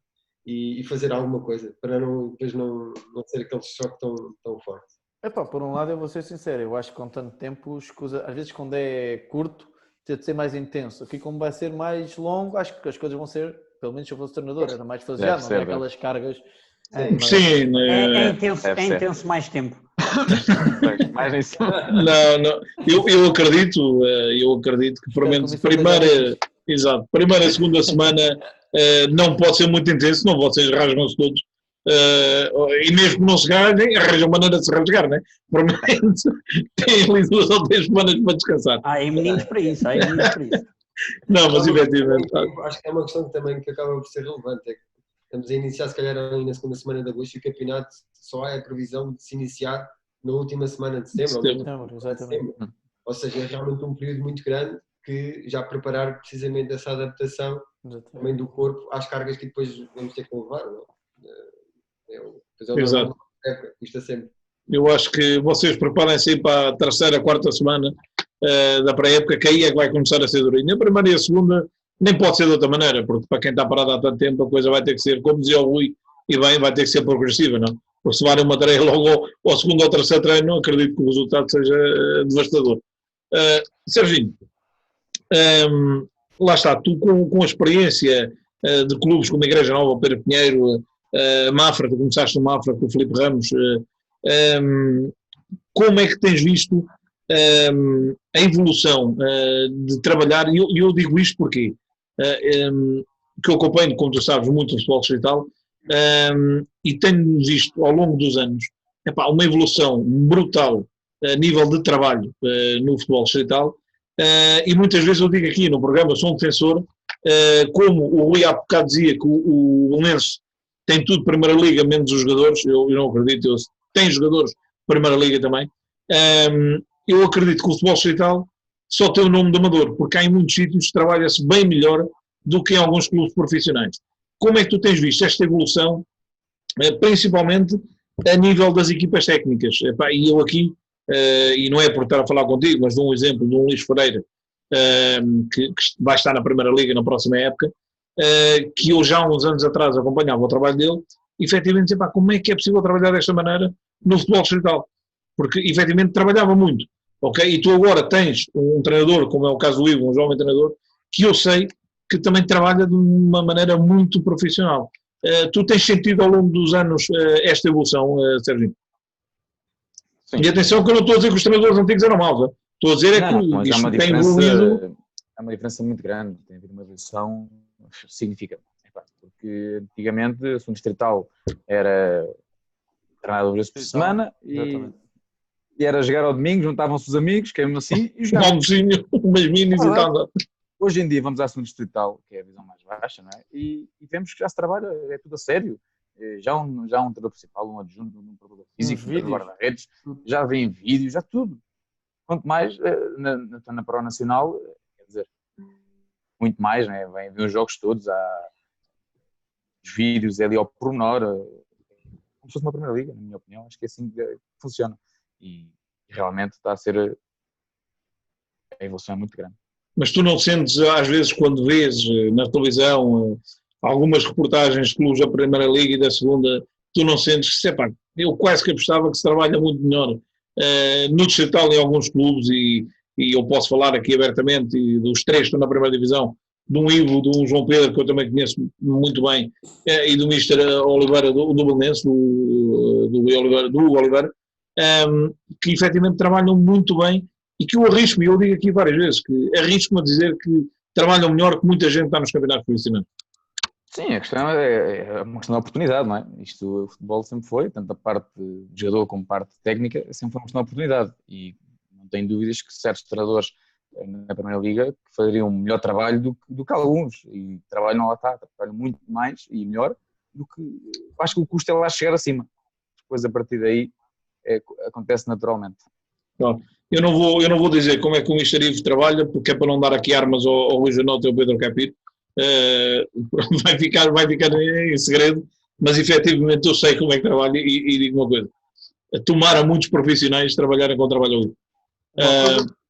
e fazer alguma coisa para depois não ser aquele choque tão forte. Epá, por um lado eu vou ser sincero, eu acho que com tanto tempo, às vezes quando é curto, tem de ser mais intenso. Aqui como vai ser mais longo, acho que as coisas vão ser, pelo menos se eu fosse treinador, era mais faseado, não é aquelas cargas. Sim, é intenso mais tempo. Mais nisso. Não, eu acredito que pelo menos primeira e segunda semana não pode ser muito intenso, senão vocês rasgam-se todos. E mesmo que não se rasguem, arranjam maneira de se rasgar, né? Provavelmente tem ali 2 ou 3 semanas para descansar. Há meninos para isso. Não, mas efetivamente. Acho que é uma questão também que acaba por ser relevante. É que estamos a iniciar, se calhar, ali na segunda semana de agosto e o campeonato só há a previsão de se iniciar na última semana de setembro. Exatamente. Ou seja, é realmente um período muito grande que já preparar precisamente essa adaptação também do corpo às cargas que depois vamos ter que levar. Não? Exato. Custa sempre. Eu acho que vocês preparem-se para a terceira, quarta semana da pré-época, que aí é que vai começar a ser durinho. A primeira e a segunda nem pode ser de outra maneira, porque para quem está parado há tanto tempo a coisa vai ter que ser, como dizia o Rui, e bem, vai ter que ser progressiva, não? Porque se levarem uma tarefa logo ao segundo ou terceiro treino, acredito que o resultado seja devastador. Serginho, lá está, tu com a experiência de clubes como a Igreja Nova, Pedro Pinheiro, Mafra, tu começaste no Mafra com o Filipe Ramos, como é que tens visto a evolução de trabalhar, e eu digo isto porque que eu acompanho, como tu sabes, muito o futebol distrital, e tenho visto ao longo dos anos uma evolução brutal a nível de trabalho no futebol distrital, e muitas vezes eu digo aqui no programa, eu sou um defensor, como o Rui há bocado dizia que o Belenenses tem tudo de Primeira Liga, menos os jogadores, eu não acredito, tem jogadores de Primeira Liga também. Eu acredito que o futebol distrital só tem o nome de amador, porque há em muitos sítios que trabalha-se bem melhor do que em alguns clubes profissionais. Como é que tu tens visto esta evolução, principalmente a nível das equipas técnicas? E eu aqui, e não é por estar a falar contigo, mas dou um exemplo de um Luís Freire, que vai estar na Primeira Liga na próxima época, que eu já há uns anos atrás acompanhava o trabalho dele, e efetivamente dizia, como é que é possível trabalhar desta maneira no futebol distrital? Porque efetivamente trabalhava muito, ok? E tu agora tens um treinador, como é o caso do Ivo, um jovem treinador, que eu sei que também trabalha de uma maneira muito profissional. Tu tens sentido ao longo dos anos esta evolução, Serginho? Sim. E atenção que eu não estou a dizer que os treinadores antigos eram maus, estou a dizer que isto tem evoluído. Há uma diferença muito grande, tem havido uma evolução significativa. Porque antigamente o segundo distrital era treinado 2 vezes por semana e era jogar ao domingo, juntavam-se os amigos, que é mesmo assim, e jogavam. Um almocinho, umas minis e tal. Hoje em dia vamos à segunda distrital, que é a visão mais baixa, não é? E vemos que já se trabalha, é tudo a sério. Já um treinador principal, um adjunto, um treinador físico, um guarda-redes, já vem vídeos, já tudo. Quanto mais na Pro Nacional, quer dizer, muito mais, né? Vem ver os jogos todos, há os vídeos ali ao pormenor, como se fosse uma Primeira Liga, na minha opinião, acho que é assim que funciona. E realmente está a ser, a evolução é muito grande. Mas tu não sentes, às vezes, quando vês na televisão algumas reportagens de clubes da Primeira Liga e da Segunda, tu não sentes que, eu quase que apostava que se trabalha muito melhor no distrital em alguns clubes, e eu posso falar aqui abertamente dos 3 que estão na Primeira Divisão, de um Ivo, de um João Pedro, que eu também conheço muito bem, e do Mr. Oliveira, do Belenenses, do Oliveira, que efetivamente trabalham muito bem, e que eu arrisco-me, eu digo aqui várias vezes, que arrisco-me a dizer que trabalham melhor que muita gente que está nos campeonatos profissionais. Sim, a questão é uma questão de oportunidade, não é? Isto, o futebol sempre foi, tanto a parte de jogador como a parte técnica, sempre foi uma questão de oportunidade, e não tenho dúvidas que certos treinadores na Primeira Liga que fariam um melhor trabalho do que alguns, e trabalham lá está, trabalham muito mais e melhor do que, acho que o custo é lá chegar acima, depois a partir daí acontece naturalmente. Pronto. Eu não vou dizer como é que o Mr. Ivo trabalha, porque é para não dar aqui armas ao Luís Anoto e ao Pedro Capiro. Vai ficar em segredo, mas efetivamente eu sei como é que trabalha e digo uma coisa. Tomara muitos profissionais trabalharem com o trabalho ali.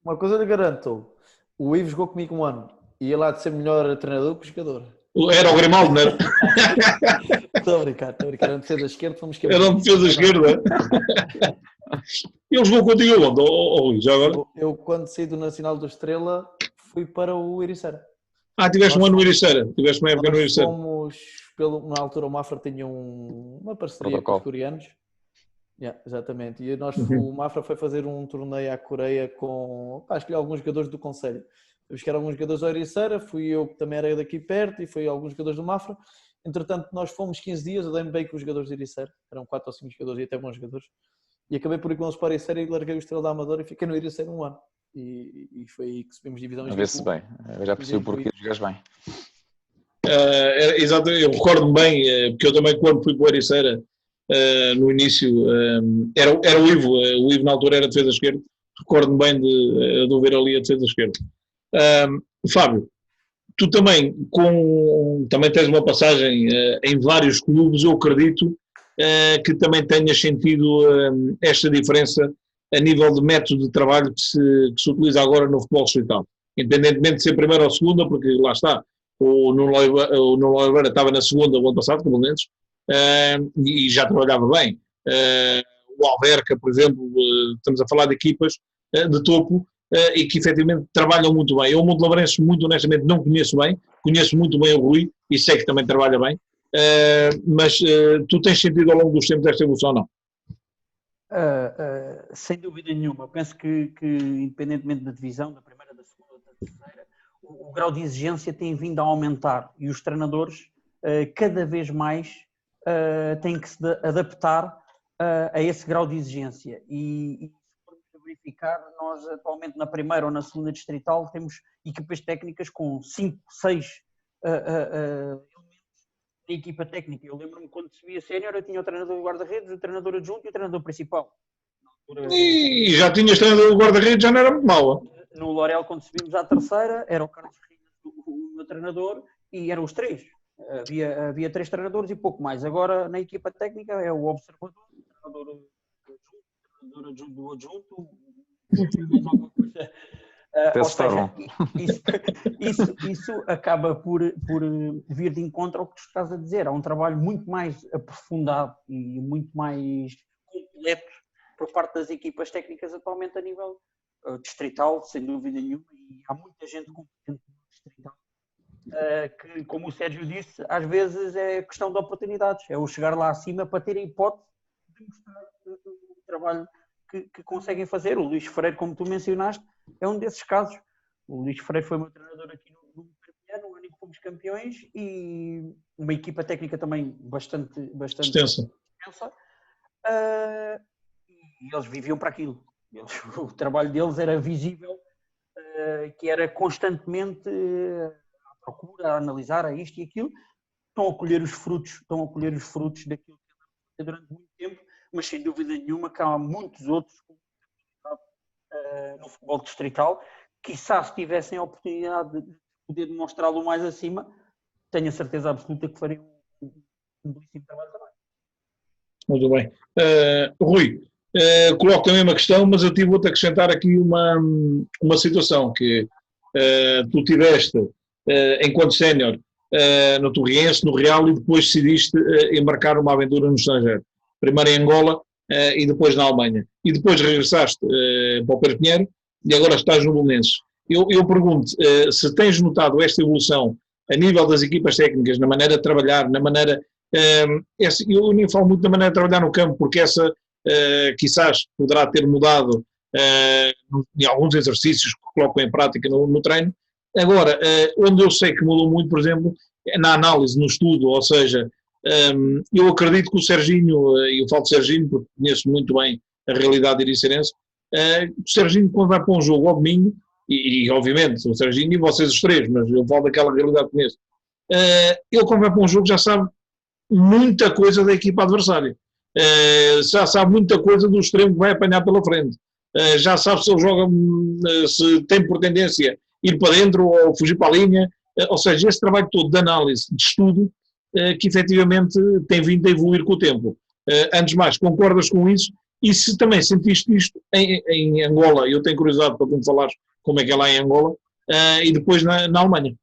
Uma coisa lhe garanto, o Ivo jogou comigo um ano e ele há de ser melhor treinador que jogador. Era o Grimaldo, não era? Estou a brincar. Era um defesa esquerda, fomos que Era um defesa esquerda. Ele jogou contigo onde, Luís, já agora? Eu, quando saí do Nacional do Estrela, fui para o Ericeira. Tiveste um ano no Ericeira. Tiveste uma época no Ericeira. Fomos, na altura o Mafra tinha uma parceria com os coreanos. Exatamente. E o Mafra foi fazer um torneio à Coreia com, escolhi alguns jogadores do Conselho. Eu busquei alguns jogadores do Ericeira, fui eu que também era daqui perto e fui alguns jogadores do Mafra. Entretanto, nós fomos 15 dias, eu dei-me bem com os jogadores do Ericeira. Eram 4 ou 5 jogadores e até bons jogadores. E acabei por ir com eles para o Ericeira e larguei o Estrela da Amadora e fiquei no Ericeira um ano. E foi aí que subimos divisões. A ver-se bem. Eu já percebi o porquê de jogares bem. Exato, eu recordo-me bem, porque eu também quando fui para o Ericeira, no início, era o Ivo na altura era defesa esquerda, recordo-me bem de o ver ali a defesa esquerda. Fábio, tu também tens uma passagem em vários clubes, eu acredito que também tenhas sentido esta diferença a nível de método de trabalho que se utiliza agora no futebol distrital, independentemente de ser primeira ou segunda, porque lá está, o Nuno Oliveira estava na segunda o ano passado, com o Belenenses, e já trabalhava bem. O Alverca, por exemplo, estamos a falar de equipas de topo e que efetivamente trabalham muito bem. Eu o Montelavrense, muito honestamente, não conheço bem, conheço muito bem o Rui e sei que também trabalha bem, mas tu tens sentido ao longo dos tempos esta evolução ou não? Sem dúvida nenhuma. Penso que independentemente da divisão, da primeira, da segunda, da terceira, o grau de exigência tem vindo a aumentar e os treinadores cada vez mais têm que se adaptar a esse grau de exigência. E se formos verificar, nós atualmente na primeira ou na segunda distrital temos equipas técnicas com 5, 6 elementos de equipa técnica. Eu lembro-me quando subia sénior, eu tinha o treinador do guarda-redes, o treinador adjunto e o treinador principal. E já tinhas treinador do guarda-redes, já não era muito mau. No L'Oréal, quando subimos à terceira, era o Carlos Rinas, o meu treinador, e eram os 3. Havia 3 treinadores e pouco mais. Agora, na equipa técnica, é o observador, o treinador adjunto do adjunto, mais alguma coisa. Ou seja, isso acaba por vir de encontro ao que tu estás a dizer. Há um trabalho muito mais aprofundado e muito mais completo por parte das equipas técnicas atualmente a nível distrital, sem dúvida nenhuma, e há muita gente competente no distrital que, como o Sérgio disse, às vezes é questão de oportunidades, é o chegar lá acima para ter a hipótese de mostrar o trabalho que conseguem fazer. O Luís Freire, como tu mencionaste, é um desses casos. O Luís Freire foi meu treinador aqui no ano em que fomos campeões, e uma equipa técnica também bastante extensa. E eles viviam para aquilo. O trabalho deles era visível, que era constantemente à procura, a analisar a isto e aquilo. Estão a colher os frutos daquilo que andaram durante muito tempo, mas sem dúvida nenhuma que há muitos outros no futebol distrital, quiçá se tivessem a oportunidade de poder demonstrá-lo mais acima, tenho a certeza absoluta que fariam um belíssimo trabalho também. Muito bem. Rui, coloco também uma questão, mas eu vou-te acrescentar aqui uma situação que tu tiveste enquanto sénior no Torriense, no Real, e depois decidiste embarcar uma aventura no estrangeiro. Primeiro em Angola e depois na Alemanha. E depois regressaste para o Pedro Pinheiro e agora estás no Belenenses. Eu pergunto se tens notado esta evolução a nível das equipas técnicas, na maneira de trabalhar, na maneira... eu nem falo muito da maneira de trabalhar no campo, porque essa quizás poderá ter mudado em alguns exercícios que colocam em prática no treino. Agora, onde eu sei que mudou muito, por exemplo, é na análise, no estudo, ou seja, eu acredito que o Serginho, e eu falo de Serginho porque conheço muito bem a realidade iriceirense, o Serginho, quando vai para um jogo ao domingo, e obviamente o Serginho e vocês os três, mas eu falo daquela realidade que conheço, ele quando vai para um jogo já sabe muita coisa da equipa adversária, já sabe muita coisa do extremo que vai apanhar pela frente, já sabe se ele joga, se tem por tendência ir para dentro ou fugir para a linha, ou seja, esse trabalho todo de análise, de estudo, que efetivamente tem vindo a evoluir com o tempo. Antes de mais, concordas com isso? E se também sentiste isto em Angola, eu tenho curiosidade para tu me falares como é que é lá em Angola, e depois na Alemanha.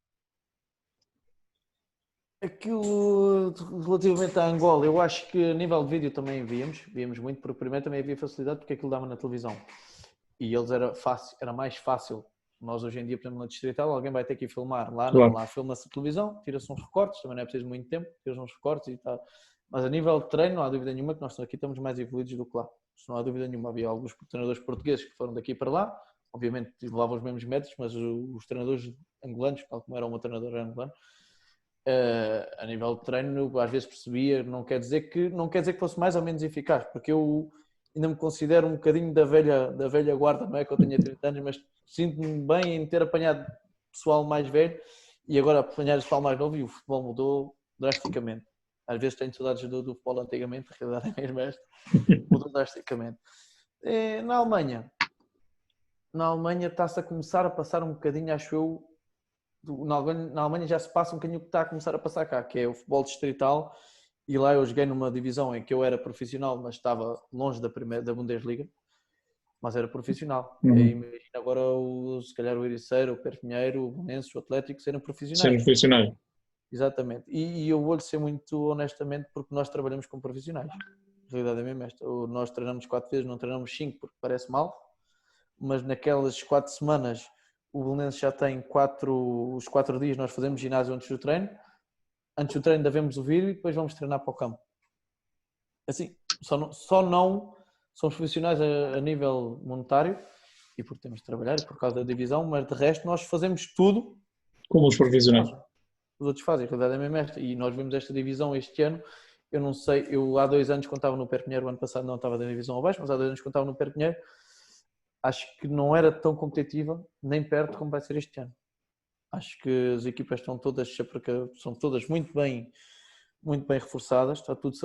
Aquilo relativamente à Angola, eu acho que a nível de vídeo também víamos muito, porque primeiro também havia facilidade porque aquilo dava na televisão. E eles era mais fácil. Nós hoje em dia, por exemplo, na Distrital, alguém vai ter que ir filmar. Lá não, lá filma-se a televisão, tira-se uns recortes, também não é preciso muito tempo, tira-se uns recortes e tal. Mas a nível de treino, não há dúvida nenhuma que nós aqui estamos mais evoluídos do que lá. Isso não há dúvida nenhuma. Havia alguns treinadores portugueses que foram daqui para lá, obviamente levavam os mesmos métodos, mas os treinadores angolanos, tal como era o meu treinador angolano, a nível de treino, às vezes percebia, não quer dizer que fosse mais ou menos eficaz, porque eu ainda me considero um bocadinho da velha guarda, não é que eu tenha 30 anos, mas sinto-me bem em ter apanhado pessoal mais velho e agora apanhar o pessoal mais novo e o futebol mudou drasticamente. Às vezes tenho saudades do futebol antigamente, a realidade é mesmo esta, mudou drasticamente. Na Alemanha está-se a começar a passar um bocadinho, acho eu, na Alemanha já se passa um bocadinho o que está a começar a passar cá, que é o futebol distrital, e lá eu joguei numa divisão em que eu era profissional, mas estava longe da Bundesliga, mas era profissional. E imagina agora, se calhar o Ericeira, o Perpinheiro, o Belenenses, o Atlético serem profissionais. Serem profissionais. Exatamente. E eu vou-lhe ser muito honestamente, porque nós trabalhamos com profissionais. A realidade é mesmo esta. Nós treinamos 4 vezes, não treinamos 5 porque parece mal, mas naquelas 4 semanas o Belenenses já tem os 4 dias, nós fazemos ginásio antes do treino. Antes do treino ainda vemos o vídeo e depois vamos treinar para o campo. Assim, só não somos profissionais a nível monetário e porque temos de trabalhar e por causa da divisão, mas de resto nós fazemos tudo como os profissionais. Os outros fazem, a realidade é mesmo esta. E nós vemos esta divisão este ano. Eu não sei, eu há 2 anos quando estava no Perpinheiro, o ano passado não estava da divisão abaixo, mas há 2 anos quando estava no Perpinheiro, acho que não era tão competitiva, nem perto como vai ser este ano. Acho que as equipas são todas muito bem reforçadas, está tudo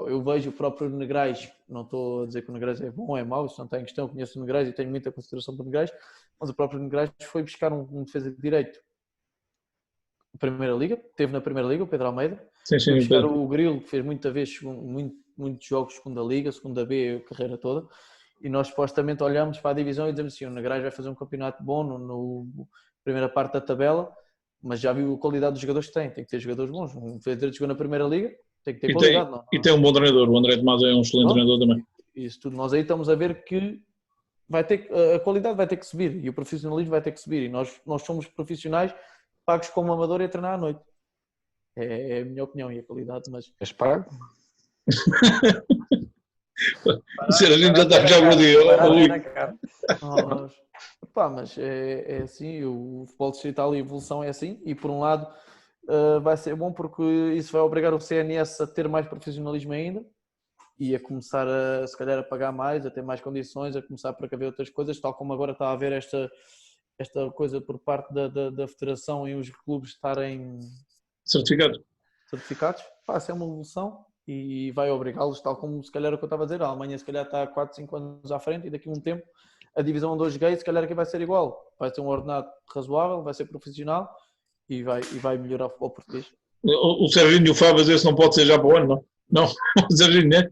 eu vejo o próprio Negrais, não estou a dizer que o Negrais é bom ou é mau, isso não está em questão, eu conheço o Negrais e tenho muita consideração para o Negrais, mas o próprio Negrais foi buscar um defesa de direito Primeira Liga, teve na Primeira Liga o Pedro Almeida, foi buscar o Grilo, que fez muitos jogos Segunda Liga, Segunda B, a carreira toda, e nós supostamente olhamos para a divisão e dizemos assim, o Negrais vai fazer um campeonato bom no primeira parte da tabela, mas já viu a qualidade dos jogadores que tem que ter jogadores bons. Um defesa de direito jogou na Primeira Liga, tem que ter qualidade. E tem um bom treinador, o André Tomás é um excelente treinador também. Isso tudo, nós aí estamos a ver que a qualidade vai ter que subir e o profissionalismo vai ter que subir, e nós somos profissionais pagos como amador e a treinar à noite. É a minha opinião e a qualidade, mas... És pago? A gente já está já por dia. Mas é assim, o futebol distrital e a evolução é assim, e por um lado vai ser bom porque isso vai obrigar o CNS a ter mais profissionalismo ainda e a começar se calhar a pagar mais, a ter mais condições, a começar a precaver outras coisas, tal como agora está a haver esta coisa por parte da federação e os clubes estarem certificados. Isso é uma evolução e vai obrigá-los, tal como se calhar o que eu estava a dizer, a Alemanha se calhar está há 4, 5 anos à frente e daqui a um tempo a divisão onde hoje joguei se calhar aqui vai ser igual, vai ter um ordenado razoável, vai ser profissional e vai melhorar o futebol português. O Serginho e o Fábio, esse não pode ser já para o ano, não? O Serginho, né?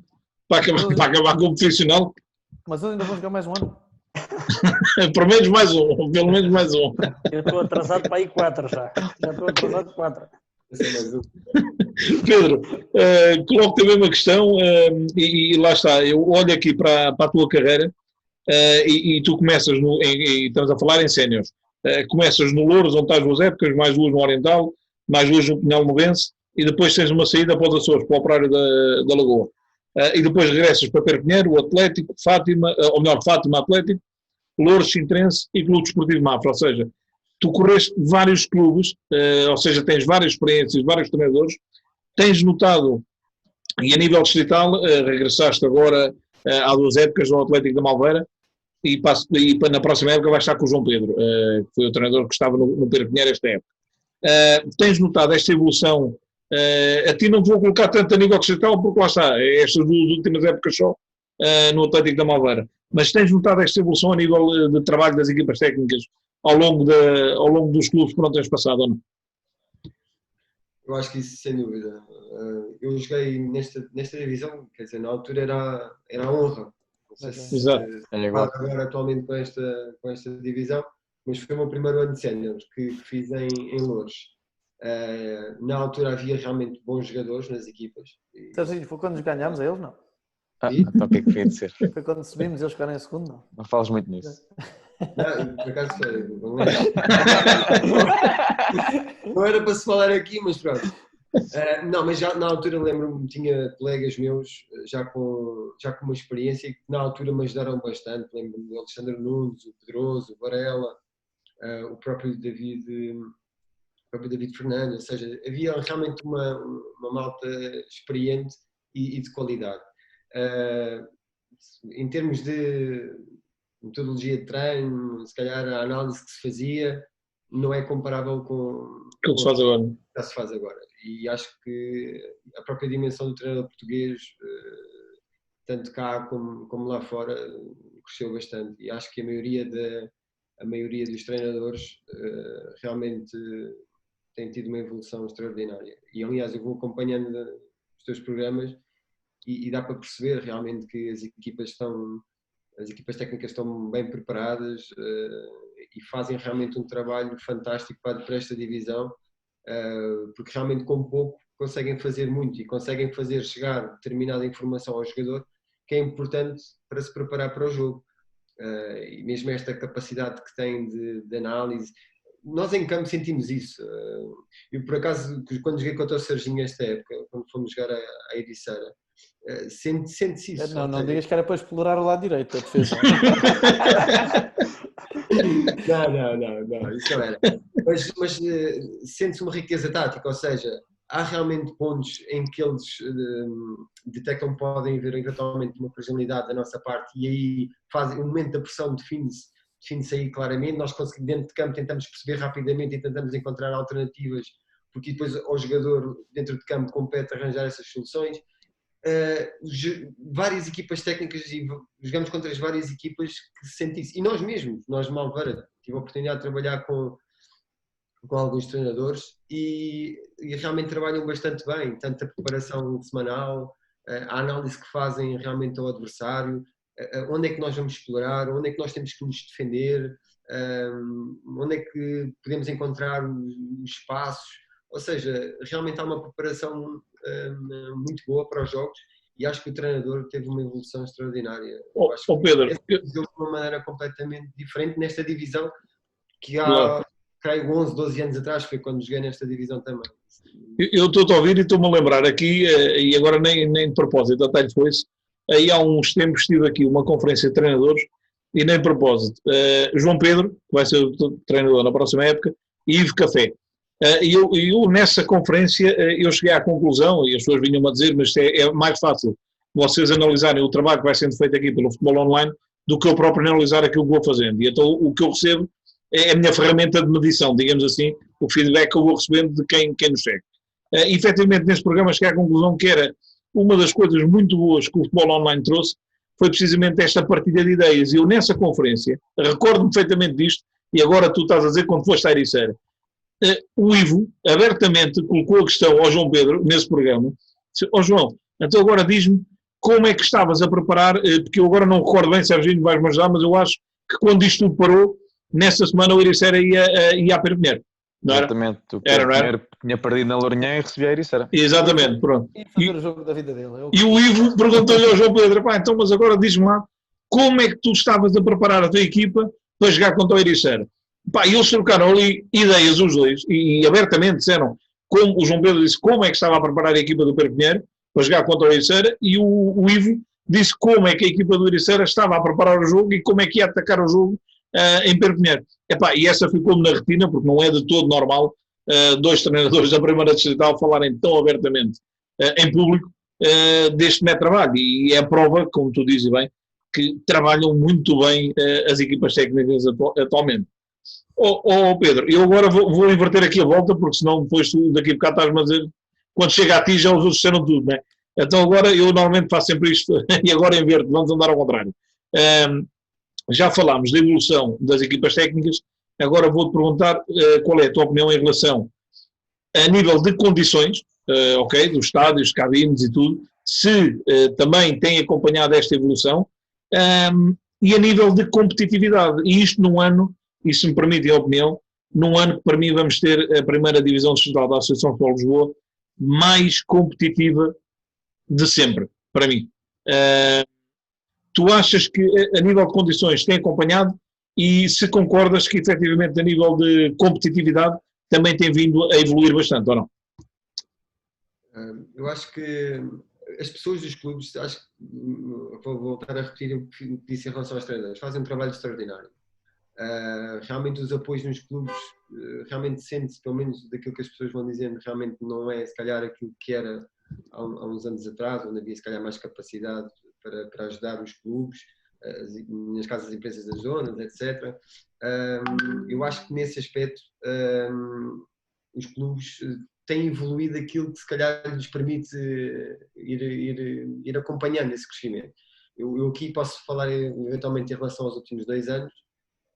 Para acabar como profissional. Mas ainda vou jogar mais um ano. Pelo menos mais um. Eu estou atrasado para aí 4 já estou atrasado 4. Pedro, coloco-te a mesma questão e lá está, eu olho aqui para a tua carreira e tu começas, estamos a falar em séniores, começas no Louros, onde estás 2 épocas, mais 2 no Oriental, mais 2 no Pinhal Novense e depois tens uma saída para os Açores, para o Operário da Lagoa. E depois regressas para Perpinheiro, o Atlético, Fátima Atlético, Louros, Sintrense e Clube Desportivo Mafra, ou seja, tu correste vários clubes, ou seja, tens várias experiências, vários treinadores, tens notado, e a nível distrital, regressaste agora há 2 épocas ao Atlético da Malveira, na próxima época vai estar com o João Pedro, que foi o treinador que estava no Pedro Pinheiro esta época. Tens notado esta evolução? A ti não te vou colocar tanto a nível distrital, porque lá está, estas 2 últimas épocas só no Atlético da Malveira. Mas tens notado esta evolução a nível de trabalho das equipas técnicas ao longo dos clubes por onde tens passado ou não? Eu acho que isso, sem dúvida. Eu joguei nesta divisão, quer dizer, na altura era a honra. Não sei se Exato. agora atualmente com esta divisão, mas foi o meu primeiro ano de sénior que fiz em Loures. Na altura havia realmente bons jogadores nas equipas. Serginho, foi quando ganhámos a eles, não? Então o que é que queria dizer? Foi quando subimos e eles ficaram em segundo, não? Não falas muito nisso. Não, por acaso foi. Não era para se falar aqui, mas pronto. Não, mas já na altura lembro-me, tinha colegas meus já com uma experiência que na altura me ajudaram bastante. Lembro-me do Alexandre Nunes, o Pedroso, o Varela, o próprio David Fernandes, ou seja, havia realmente uma malta experiente e de qualidade. Em termos de metodologia de treino, se calhar a análise que se fazia não é comparável com Aquilo que se faz agora. que se faz agora. E acho que a própria dimensão do treinador português, tanto cá como lá fora, cresceu bastante. E acho que a maioria dos treinadores realmente tem tido uma evolução extraordinária. E aliás, eu vou acompanhando os teus programas e dá para perceber realmente que as equipas técnicas estão bem preparadas e fazem realmente um trabalho fantástico para esta divisão, porque realmente com pouco conseguem fazer muito e conseguem fazer chegar determinada informação ao jogador que é importante para se preparar para o jogo. E mesmo esta capacidade que tem de análise, nós em campo sentimos isso. Eu por acaso, quando joguei contra o Serginho esta época, quando fomos jogar a Ericeira, sente-se isso. Não digas que era para explorar o lado direito da defesa. Não, isso não era. Mas sente-se uma riqueza tática, ou seja, há realmente pontos em que eles detectam que podem haver eventualmente uma fragilidade da nossa parte e aí fazem o momento da pressão define-se aí claramente. Nós conseguimos dentro de campo, tentamos perceber rapidamente e tentamos encontrar alternativas, porque depois ao jogador dentro de campo compete arranjar essas soluções. Várias equipas técnicas e jogamos contra as várias equipas que se sentem isso. E nós mesmos, nós de Malveira, tive a oportunidade de trabalhar com alguns treinadores e realmente trabalham bastante bem, tanto a preparação semanal, a análise que fazem realmente ao adversário, onde é que nós vamos explorar, onde é que nós temos que nos defender, onde é que podemos encontrar os espaços, ou seja, realmente há uma preparação muito boa para os jogos e acho que o treinador teve uma evolução extraordinária. Pedro, de uma maneira completamente diferente nesta divisão que há, creio, 11, 12 anos atrás foi quando joguei nesta divisão também. Eu estou a ouvir e estou-me a lembrar aqui, e agora nem de propósito, até lhe foi-se, aí há uns tempos tive aqui uma conferência de treinadores e nem de propósito, João Pedro, que vai ser o treinador na próxima época, e Ivo Café. E eu nessa conferência eu cheguei à conclusão, e as pessoas vinham-me a dizer, mas é mais fácil vocês analisarem o trabalho que vai sendo feito aqui pelo futebol online do que eu próprio analisar aquilo que vou fazendo. E então o que eu recebo é a minha ferramenta de medição, digamos assim, o feedback que eu vou recebendo de quem nos segue. E efetivamente neste programa cheguei à conclusão que era uma das coisas muito boas que o futebol online trouxe, foi precisamente esta partilha de ideias. E eu nessa conferência, recordo-me perfeitamente disto, e agora tu estás a dizer quando foste à Ericeira, o Ivo abertamente colocou a questão ao João Pedro, nesse programa, disse, João, então agora diz-me como é que estavas a preparar, porque eu agora não recordo bem, Serginho, vais-me ajudar, mas eu acho que quando isto tudo parou, nessa semana o Ericeira ia a Perpignan. Não era? Exatamente, o Perpignan tinha perdido na Lourinhã e recebia a Ericeira. Exatamente, pronto. E fazer o jogo da vida dele. E o Ivo perguntou-lhe ao João Pedro, então mas agora diz-me lá, como é que tu estavas a preparar a tua equipa para jogar contra o Ericeira? E eles trocaram ali ideias os dois e abertamente disseram, como o João Pedro disse como é que estava a preparar a equipa do Perpignan para jogar contra o Ericeira e o Ivo disse como é que a equipa do Ericeira estava a preparar o jogo e como é que ia atacar o jogo em Perpignan. E essa ficou-me na retina porque não é de todo normal dois treinadores da primeira distrital falarem tão abertamente em público deste método de trabalho e é a prova, como tu dizes bem, que trabalham muito bem as equipas técnicas atualmente. Pedro, eu agora vou inverter aqui a volta, porque senão depois daqui a bocado estás-me a dizer, quando chega a ti já os outros disseram tudo, não é? Então agora eu normalmente faço sempre isto, e agora inverto, vamos andar ao contrário. Já falámos da evolução das equipas técnicas, agora vou-te perguntar qual é a tua opinião em relação a nível de condições, ok, dos estádios, cabines e tudo, se também tem acompanhado esta evolução, e a nível de competitividade, e isto num ano, e se me permitem a opinião, num ano que para mim vamos ter a primeira divisão distrital da Associação de Futebol de Lisboa mais competitiva de sempre, para mim. Tu achas que a nível de condições tem acompanhado e se concordas que efetivamente a nível de competitividade também tem vindo a evoluir bastante, ou não? Eu acho que as pessoas dos clubes, acho que vou voltar a repetir o que disse em relação aos treinadores, fazem um trabalho extraordinário. Realmente os apoios nos clubes, realmente sente-se, pelo menos daquilo que as pessoas vão dizendo, realmente não é se calhar aquilo que era há uns anos atrás, onde havia se calhar mais capacidade para ajudar os clubes, nas casas das empresas das zonas, etc. Eu acho que nesse aspecto os clubes têm evoluído aquilo que se calhar lhes permite ir acompanhando esse crescimento. Eu aqui posso falar eventualmente em relação aos últimos 2 anos,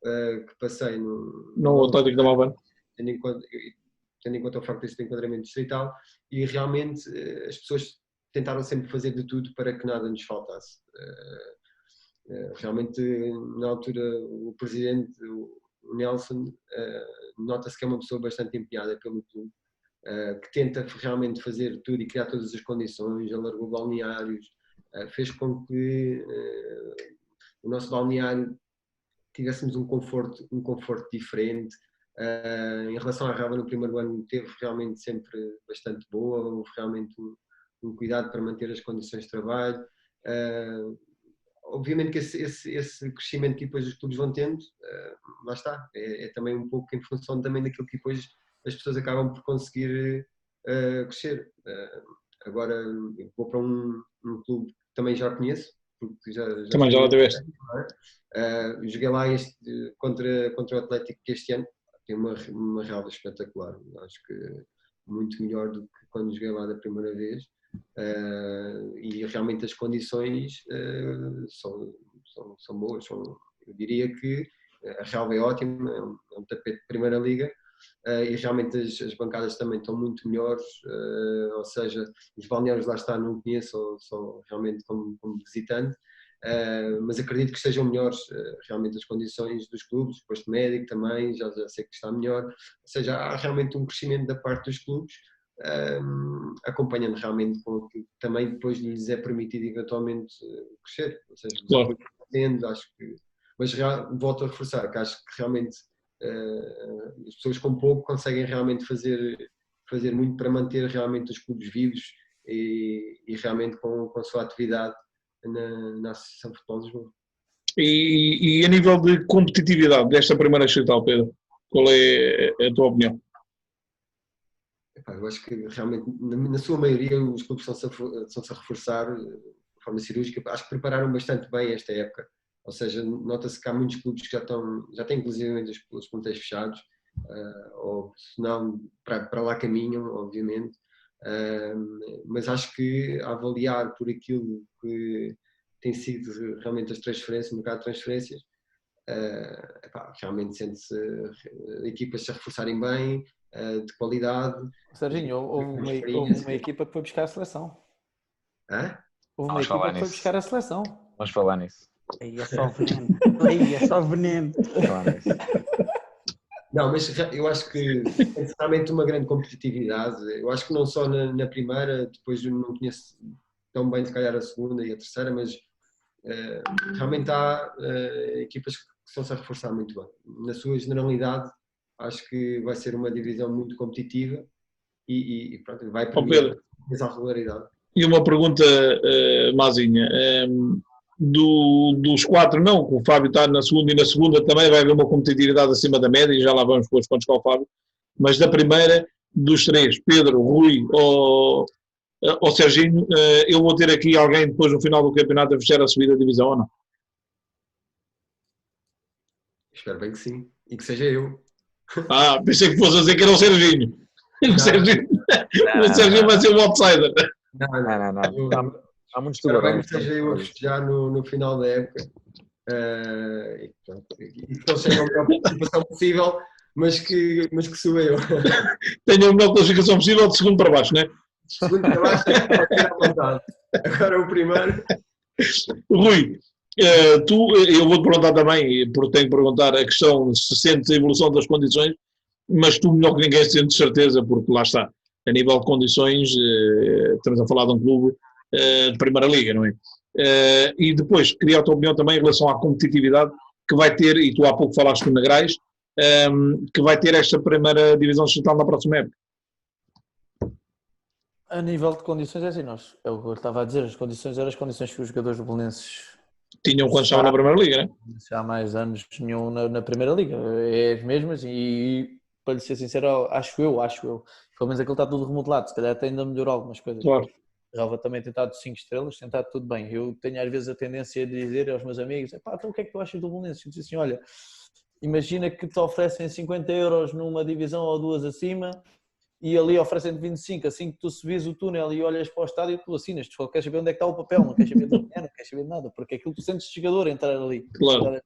que passei no Atlético da Malvânia, tendo em conta o facto deste enquadramento distrital, e realmente as pessoas tentaram sempre fazer de tudo para que nada nos faltasse. Realmente, na altura, o presidente, o Nelson, nota-se que é uma pessoa bastante empenhada pelo clube, que tenta realmente fazer tudo e criar todas as condições, alargou balneários, fez com que o nosso balneário tivéssemos um conforto diferente. Em relação à Rava, no primeiro ano teve realmente sempre bastante boa, houve realmente um cuidado para manter as condições de trabalho. Obviamente que esse crescimento que depois os clubes vão tendo, lá está, é também um pouco em função também daquilo que depois as pessoas acabam por conseguir crescer. Agora eu vou para um clube que também já conheço, porque também já lá tiveste. Joguei lá contra o Atlético, que este ano tem uma relva espetacular, acho que muito melhor do que quando joguei lá da primeira vez, e realmente as condições são boas. Eu diria que a relva é ótima, é um tapete de primeira liga, e realmente as bancadas também estão muito melhores, ou seja, os balneários lá está, não conheço, só realmente como visitante, mas acredito que estejam melhores realmente as condições dos clubes, o posto médico também, já sei que está melhor, ou seja, há realmente um crescimento da parte dos clubes, acompanhando realmente com o que também depois lhes é permitido eventualmente crescer, ou seja, claro. Acho que, mas volto a reforçar que acho que realmente as pessoas com pouco conseguem realmente fazer muito para manter realmente os clubes vivos e realmente com a sua atividade na Associação de Futebol de Lisboa. E a nível de competitividade desta primeira distrital, Pedro, qual é a tua opinião? Eu acho que realmente, na sua maioria, os clubes estão-se a reforçar de forma cirúrgica. Acho que prepararam bastante bem esta época. Ou seja, nota-se que há muitos clubes que já têm inclusive os plantéis fechados, ou se não, para lá caminham, obviamente. Mas acho que a avaliar por aquilo que tem sido realmente as transferências, o mercado de transferências, realmente sente-se equipas a reforçarem bem, de qualidade. Serginho, houve uma equipa que foi buscar a seleção. Houve uma equipa que foi buscar a seleção. Vamos falar nisso. Aí é só veneno. Aí é só veneno. Não, mas eu acho que tem realmente uma grande competitividade. Eu acho que não só na primeira, depois eu não conheço tão bem se calhar a segunda e a terceira, mas realmente há equipas que estão-se a reforçar muito bem. Na sua generalidade, acho que vai ser uma divisão muito competitiva e pronto, vai permitir essa regularidade. E uma pergunta, Mazinha, dos 4 não, que o Fábio está na segunda e na segunda também vai haver uma competitividade acima da média e já lá vamos depois quando chegar o Fábio, mas da primeira, dos 3, Pedro, Rui ou Serginho, eu vou ter aqui alguém depois no final do campeonato a fechar a subida da divisão ou não? Espero bem que sim. E que seja eu. Pensei que fosse a dizer que era o Serginho. O Serginho vai ser o outsider. Não. Há muitos Espero bem tubarões. que seja eu a festejar no final da época. E que eles tenham a melhor participação possível, mas que sou eu. Tenho a melhor classificação possível de segundo para baixo, não é? Segundo para baixo, pode ter à vontade. Agora o primeiro. Rui, eu vou-te perguntar também, porque tenho que perguntar a questão se sentes a evolução das condições, mas tu melhor que ninguém sentes certeza, porque lá está, a nível de condições, estamos a falar de um clube de Primeira Liga, não é? E depois, queria a tua opinião também em relação à competitividade que vai ter, e tu há pouco falaste do Negrais, que vai ter esta primeira divisão distrital na próxima época. A nível de condições, é assim, é o que eu estava a dizer, as condições eram as condições que os jogadores do Belenenses Tinham quando estavam na Primeira Liga, não é? há mais anos tinham na Primeira Liga, é as mesmas e para lhe ser sincero, acho eu, pelo menos aquilo está tudo remodelado, se calhar até ainda melhorou algumas coisas. Claro. A Relva também tem estado 5 estrelas, tem estado tudo bem. Eu tenho às vezes a tendência de dizer aos meus amigos, então o que é que tu achas do Belenenses? Eu disse assim, olha, imagina que te oferecem 50 euros numa divisão ou duas acima e ali oferecem-te 25, assim que tu subis o túnel e olhas para o estádio, tu assinas, tu queres saber onde é que está o papel, não queres saber do dinheiro, não queres saber de nada, porque aquilo tu sentes jogador entrar ali. Claro.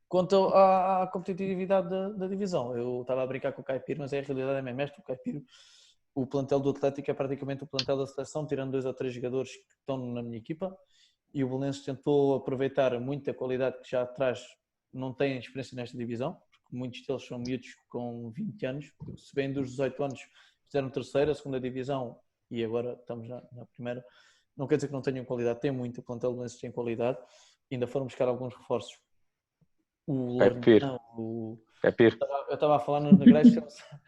Quanto à competitividade da divisão, eu estava a brincar com o Caipiro, mas a realidade é mesmo esta, o Caipiro, o plantel do Atlético é praticamente o plantel da seleção, tirando 2 ou 3 jogadores que estão na minha equipa, e o Belenenses tentou aproveitar muita qualidade que já traz, não tem experiência nesta divisão, porque muitos deles são miúdos com 20 anos, porque se bem dos 18 anos fizeram terceira, segunda divisão e agora estamos na primeira, não quer dizer que não tenham qualidade, tem muito, o plantel do Belenenses tem qualidade, ainda foram buscar alguns reforços. Caipiro. Eu estava a falar no Negrais.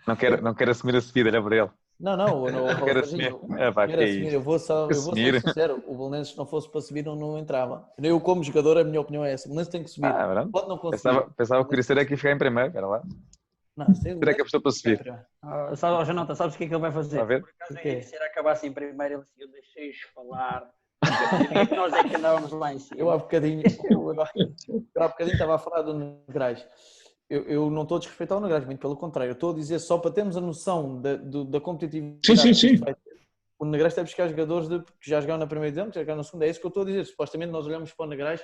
Não quero assumir a subida, olha para ele. Não quero assumir. Eu vou ser sincero, o Belenenses se não fosse para subir não entrava. Eu como jogador, a minha opinião é essa, o Belenenses tem que subir. Pode não conseguir. Pensava que queria ser aqui e ficar em primeiro, espera lá. Será que apostou para subir? Jonathan, sabes o que é que ele vai fazer? A ver? Por acaso, se ele acabasse em primeiro, ele disse, eu deixei-os falar. Nós é que andávamos lá em cima. Eu há bocadinho estava a falar do Negrais. Eu não estou a desrespeitar o Negrais, muito pelo contrário. Eu estou a dizer só para termos a noção da competitividade. Sim. O Negrais tem que buscar jogadores que já jogaram na primeira divisão, que já jogaram na segunda. É isso que eu estou a dizer. Supostamente nós olhamos para o Negrais,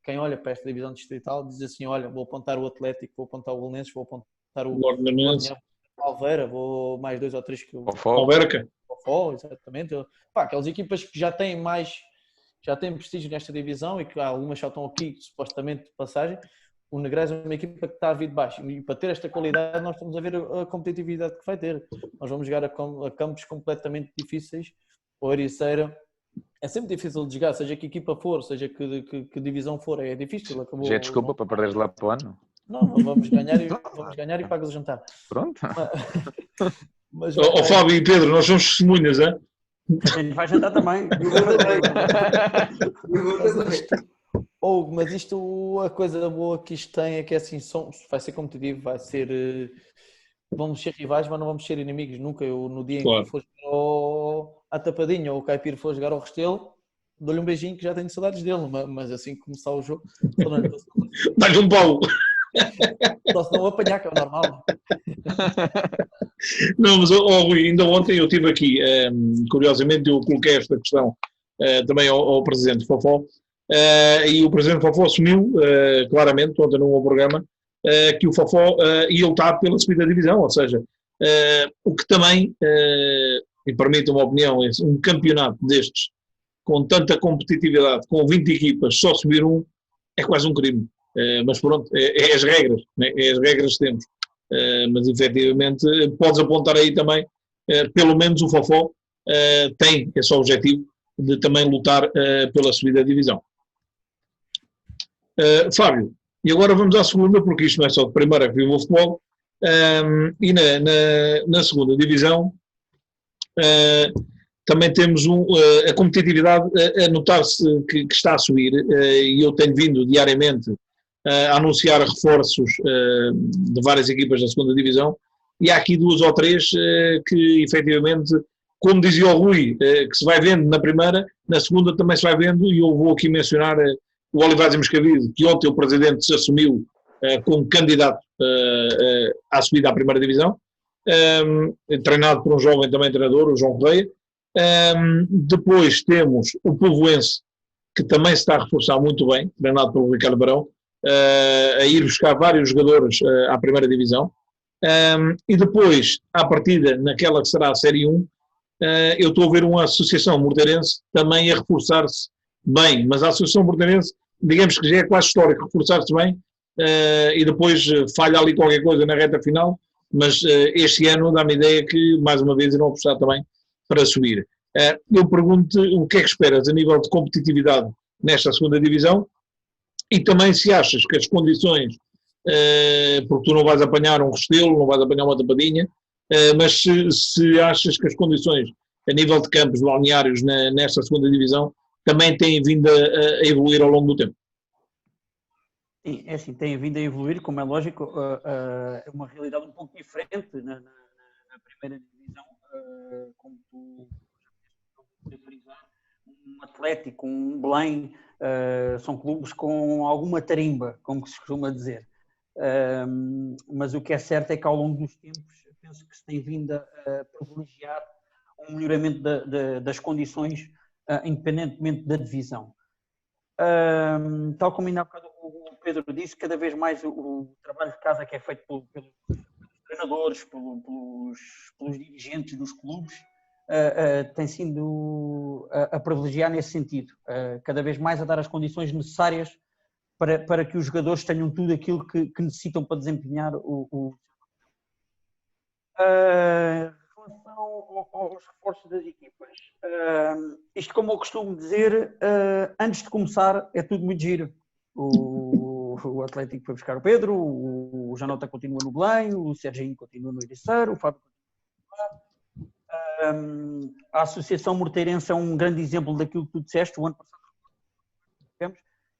quem olha para esta divisão distrital diz assim, olha, vou apontar o Atlético, vou apontar o Belenenses, vou apontar o Alveira, vou mais 2 ou 3 que o Alverca. Exatamente. Aquelas equipas que já têm prestígio nesta divisão e que algumas já estão aqui supostamente de passagem. O Negrais é uma equipa que está a vir de baixo e para ter esta qualidade nós estamos a ver a competitividade que vai ter. Nós vamos jogar a campos completamente difíceis. O Ericeira é sempre difícil de jogar, seja que equipa for, seja que divisão for, é difícil. Já é desculpa para perderes lá para o ano? Não, vamos ganhar e pagas o jantar. Pronto. Mas Fábio e Pedro, nós somos testemunhas, é? A gente vai jantar também. Mas isto, a coisa boa que isto tem é que assim, vai ser competitivo, vai ser... Vamos ser rivais, mas não vamos ser inimigos nunca. No dia em que for jogar à Tapadinha ou o Caipiro for jogar ao Restelo, dou-lhe um beijinho que já tenho saudades dele, mas assim que começar o jogo... Dá-lhe um pau! Só se não apanhar, que é o normal. Não, mas Rui, ainda ontem eu estive aqui, curiosamente eu coloquei esta questão também ao Presidente Fofó, e o Presidente Fofó assumiu claramente, ontem no programa, que o Fofó ia lutar pela subida da divisão, ou seja, o que também, e permite uma opinião, um campeonato destes, com tanta competitividade, com 20 equipas, só subir um, é quase um crime. Mas pronto, é as regras, né? É as regras que temos. Mas efetivamente podes apontar aí também, pelo menos o Fofó tem esse objetivo de também lutar pela subida da divisão. Fábio, e agora vamos à segunda, porque isto não é só de primeira que vive o futebol, e na segunda divisão também temos a competitividade a notar-se que está a subir, e eu tenho vindo diariamente a anunciar reforços de várias equipas da segunda divisão, e há aqui 2 ou 3 que efetivamente, como dizia o Rui, que se vai vendo na primeira, na segunda também se vai vendo, e eu vou aqui mencionar o Olivais e Moscavide, que ontem o Presidente se assumiu como candidato à subida à primeira divisão, treinado por um jovem também treinador, o João Correia. Depois temos o Povoense, que também se está a reforçar muito bem, treinado pelo Ricardo Barão, a ir buscar vários jogadores à primeira divisão. E depois, à partida, naquela que será a Série 1, eu estou a ver uma associação morteirense também a reforçar-se bem, mas a associação morteirense, digamos que já é quase histórico, reforçar-se bem, e depois falha ali qualquer coisa na reta final, mas este ano dá-me a ideia que, mais uma vez, irão apostar também para subir. Eu pergunto o que é que esperas a nível de competitividade nesta segunda divisão e também se achas que as condições, porque tu não vais apanhar um Restelo, não vais apanhar uma Tapadinha, mas se achas que as condições a nível de campos balneários nesta segunda divisão também têm vindo a evoluir ao longo do tempo. Sim, é assim, tem vindo a evoluir, como é lógico, é uma realidade um pouco diferente na primeira divisão, como tu já frisar, um Atlético, um Belém, são clubes com alguma tarimba, como se costuma dizer. Mas o que é certo é que ao longo dos tempos penso que se tem vindo a privilegiar um melhoramento das condições, independentemente da divisão. Tal como ainda há bocado o Pedro disse, cada vez mais o trabalho de casa que é feito pelos treinadores, pelos dirigentes dos clubes, tem sido a privilegiar nesse sentido, cada vez mais a dar as condições necessárias para que os jogadores tenham tudo aquilo que necessitam para desempenhar o relação aos reforços das equipas. Isto, como eu costumo dizer, antes de começar é tudo muito giro. O Atlético foi buscar o Pedro, o Janota continua no Belém, o Serginho continua no Ericeiro, o Fábio continua no Belém. A Associação Morteirense é um grande exemplo daquilo que tu disseste. O ano passado tivemos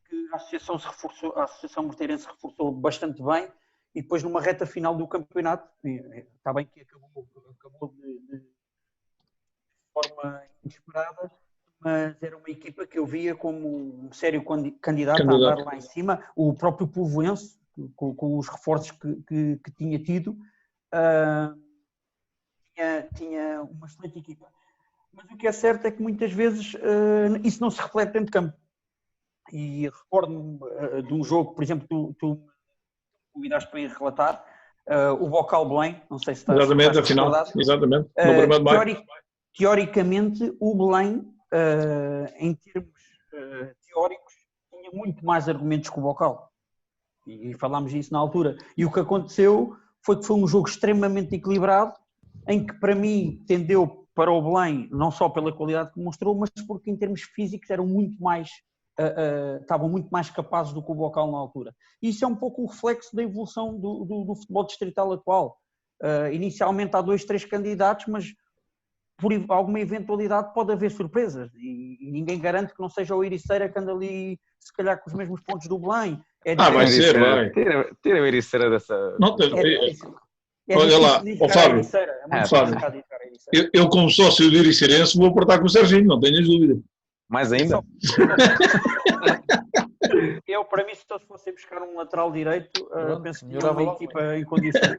que a Associação Morteirense se reforçou bastante bem e depois numa reta final do campeonato, está bem que acabou de forma inesperada, mas era uma equipa que eu via como um sério candidato a andar lá em cima. O próprio Povoense, com os reforços que tinha tido, tinha uma excelente equipa. Mas o que é certo é que muitas vezes isso não se reflete dentro de campo. E recordo-me de um jogo, por exemplo, tu me convidaste para ir relatar, o Bocal Belém, não sei se estás Exatamente, afinal, exatamente. No primeiro bairro. Teoricamente, o Belém, em termos teóricos, tinha muito mais argumentos que o Bocal. E falámos disso na altura. E o que aconteceu foi que foi um jogo extremamente equilibrado, em que para mim tendeu para o Belém, não só pela qualidade que mostrou, mas porque em termos físicos eram muito mais, estavam muito mais capazes do que o Bocal na altura. E isso é um pouco o reflexo da evolução do futebol distrital atual. Inicialmente há 2, 3 candidatos, mas por alguma eventualidade pode haver surpresas e ninguém garante que não seja o Ericeira que anda ali, se calhar, com os mesmos pontos do Belém. Vai ser, vai. Tira o Ericeira dessa... Não, olha lá, Fábio, eu como sócio do Ericeirense vou apertar com o Serginho, não tenhas dúvida. Mais ainda? Eu, para mim, se todos fossem buscar um lateral direito, penso que tinha uma equipa em condições.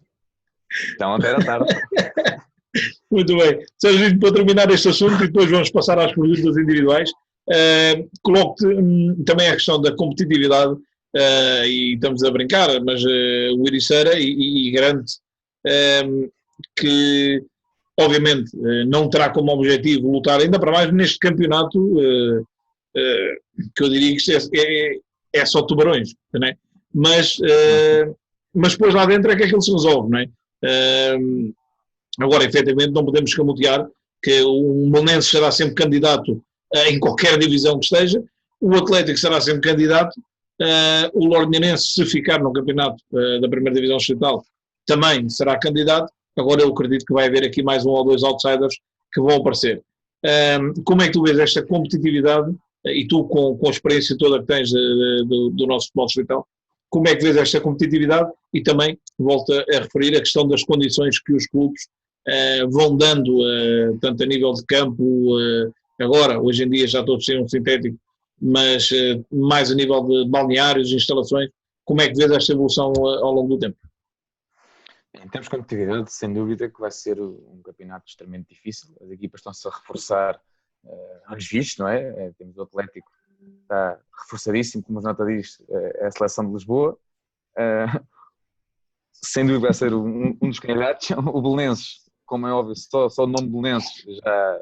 Então, até era tarde. Muito bem. Serginho, para terminar este assunto e depois vamos passar às perguntas individuais, coloco-te também a questão da competitividade, e estamos a brincar, mas o Ericeira e garante que obviamente não terá como objetivo lutar ainda para mais neste campeonato, que eu diria que é só tubarões, não é? Mas depois lá dentro é que aquilo se resolve, não é? Agora, efetivamente, não podemos escamotear que o Belenenses será sempre candidato em qualquer divisão que esteja, o Atlético será sempre candidato, o Lordinense, se ficar no campeonato da primeira divisão distrital, também será candidato. Agora eu acredito que vai haver aqui mais 1 ou 2 outsiders que vão aparecer. Como é que tu vês esta competitividade, e tu com a experiência toda que tens do nosso futebol distrital, como é que vês esta competitividade e também, volto a referir, a questão das condições que os clubes vão dando, tanto a nível de campo, agora, hoje em dia já todos têm um sintético, mas mais a nível de balneários, instalações, como é que vês esta evolução ao longo do tempo? Em termos de competitividade, sem dúvida que vai ser um campeonato extremamente difícil. As equipas estão-se a reforçar anos vistos, não é? Temos o Atlético, que está reforçadíssimo, como a nota diz, é a seleção de Lisboa. Sem dúvida vai ser um dos candidatos. O Belenenses, como é óbvio, só o nome Belenenses já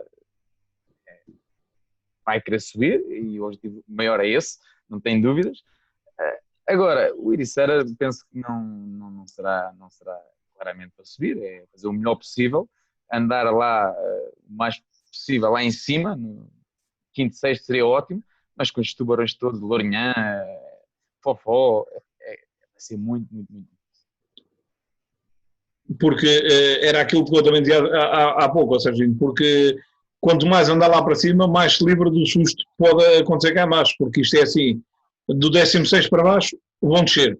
vai querer subir e o objetivo maior é esse, não tem dúvidas. Agora, o Ericeira penso que não será claramente para subir, é fazer o melhor possível, andar lá o mais possível lá em cima, no quinto, sexto seria ótimo, mas com os tubarões todos, Lourinhã, Fofó, vai ser muito, muito, muito. Porque era aquilo que eu também dizia há pouco, Serginho, porque quanto mais andar lá para cima, mais se livra do susto que pode acontecer cá abaixo, porque isto é assim, do 16 para baixo vão descer,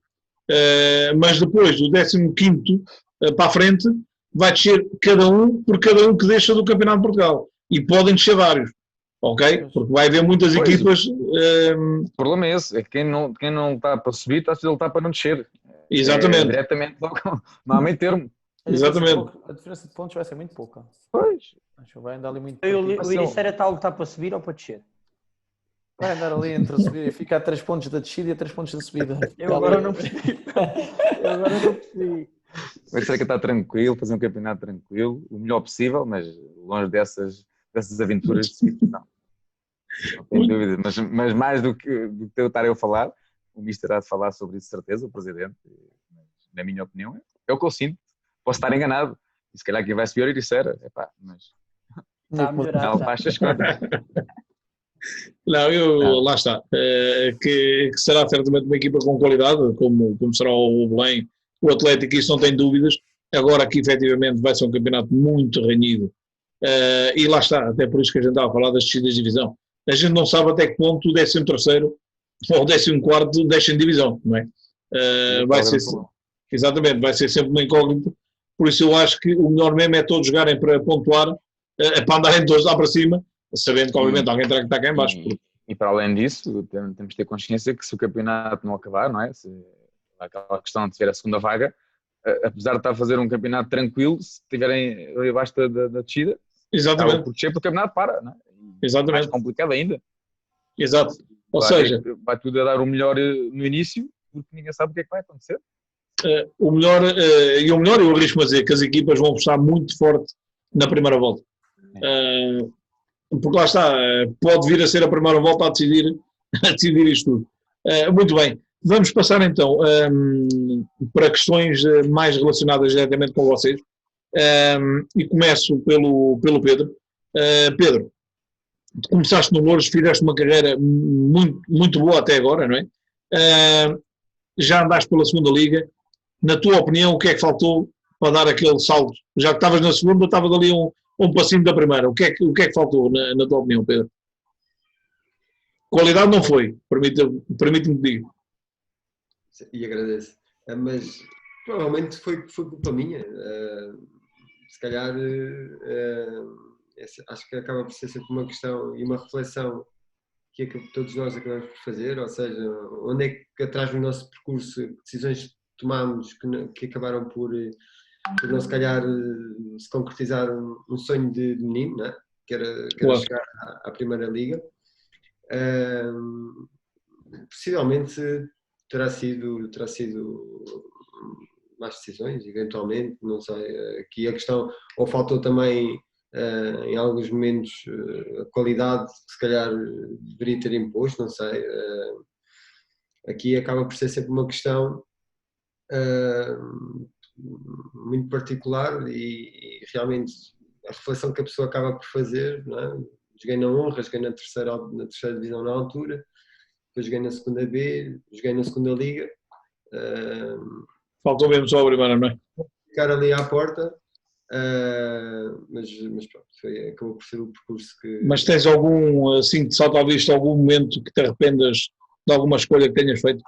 mas depois do 15º para a frente vai descer cada um por cada um que deixa do Campeonato de Portugal, e podem descer vários, ok? Porque vai haver muitas equipas... O problema é esse, é que quem não está para subir está a lutar para não descer. Exatamente. Diretamente, não há meio termo. Exatamente. A diferença de pontos vai ser muito pouca. Pois. Acho que vai andar ali muito O Ericeira está a lutar para subir ou para descer? Vai andar ali entre a subida e ficar a 3 pontos da descida e a 3 pontos da subida. Eu agora não percebi. Vai ser que está tranquilo, fazer um campeonato tranquilo, o melhor possível, mas longe dessas aventuras de subida, não tem dúvida. Mas mais do que eu estar a falar, o Mister há de falar sobre isso, certeza, o Presidente, mas, na minha opinião, é o que eu sinto. Posso estar enganado, e se calhar quem vai subir é o Ericeira, mas Está a melhorar. não baixa as contas. Não, lá está, que será certamente uma equipa com qualidade, como será o Belém, o Atlético, isso não tem dúvidas. Agora aqui efetivamente vai ser um campeonato muito renhido, e lá está, até por isso que a gente estava a falar das descidas de divisão. A gente não sabe até que ponto o 13º ou o 14º deixa em divisão, não é? Vai ser, exatamente, vai ser sempre uma incógnita, por isso eu acho que o melhor mesmo é todos jogarem para pontuar, para andarem todos lá para cima, sabendo que obviamente alguém terá que estar cá em baixo. E para além disso, temos de ter consciência que se o campeonato não acabar, não é? Se aquela questão de ter a segunda vaga, apesar de estar a fazer um campeonato tranquilo, se estiverem ali abaixo da descida, exatamente, por descer, o campeonato para, não é? Exatamente. Mais complicado ainda. Exato. Ou seja, vai tudo a dar o melhor no início, porque ninguém sabe o que é que vai acontecer. O melhor, eu arrisco a dizer que as equipas vão apostar muito forte na primeira volta. Porque lá está, pode vir a ser a primeira volta a decidir isto tudo. Muito bem, vamos passar então para questões mais relacionadas diretamente com vocês, e começo pelo Pedro. Pedro, começaste no Louros, fizeste uma carreira muito, muito boa até agora, não é? Já andaste pela segunda liga, na tua opinião o que é que faltou para dar aquele salto? Já que estavas na segunda, estavas ali um passinho da primeira. O que é que faltou, na tua opinião, Pedro? Qualidade não foi, permite-me que diga. E agradeço. Mas provavelmente foi culpa minha. Se calhar acho que acaba por ser sempre uma questão e uma reflexão que todos nós acabamos por fazer, ou seja, onde é que atrás do nosso percurso, decisões tomámos que acabaram por não se calhar se concretizar um sonho de menino, não é? que era claro, chegar à Primeira Liga. Possivelmente terá sido mais decisões, eventualmente, não sei. Aqui a questão, ou faltou também em alguns momentos a qualidade que se calhar deveria ter imposto, não sei. Aqui acaba por ser sempre uma questão muito particular e realmente a reflexão que a pessoa acaba por fazer, não é? Joguei na Honra, joguei na terceira divisão na altura, depois joguei na segunda B, joguei na segunda Liga. Faltou mesmo só a primeira, não é? Ficar ali à porta, mas pronto, acabou por ser o percurso que... Mas tens algum, assim, que te salta à vista, algum momento que te arrependas de alguma escolha que tenhas feito?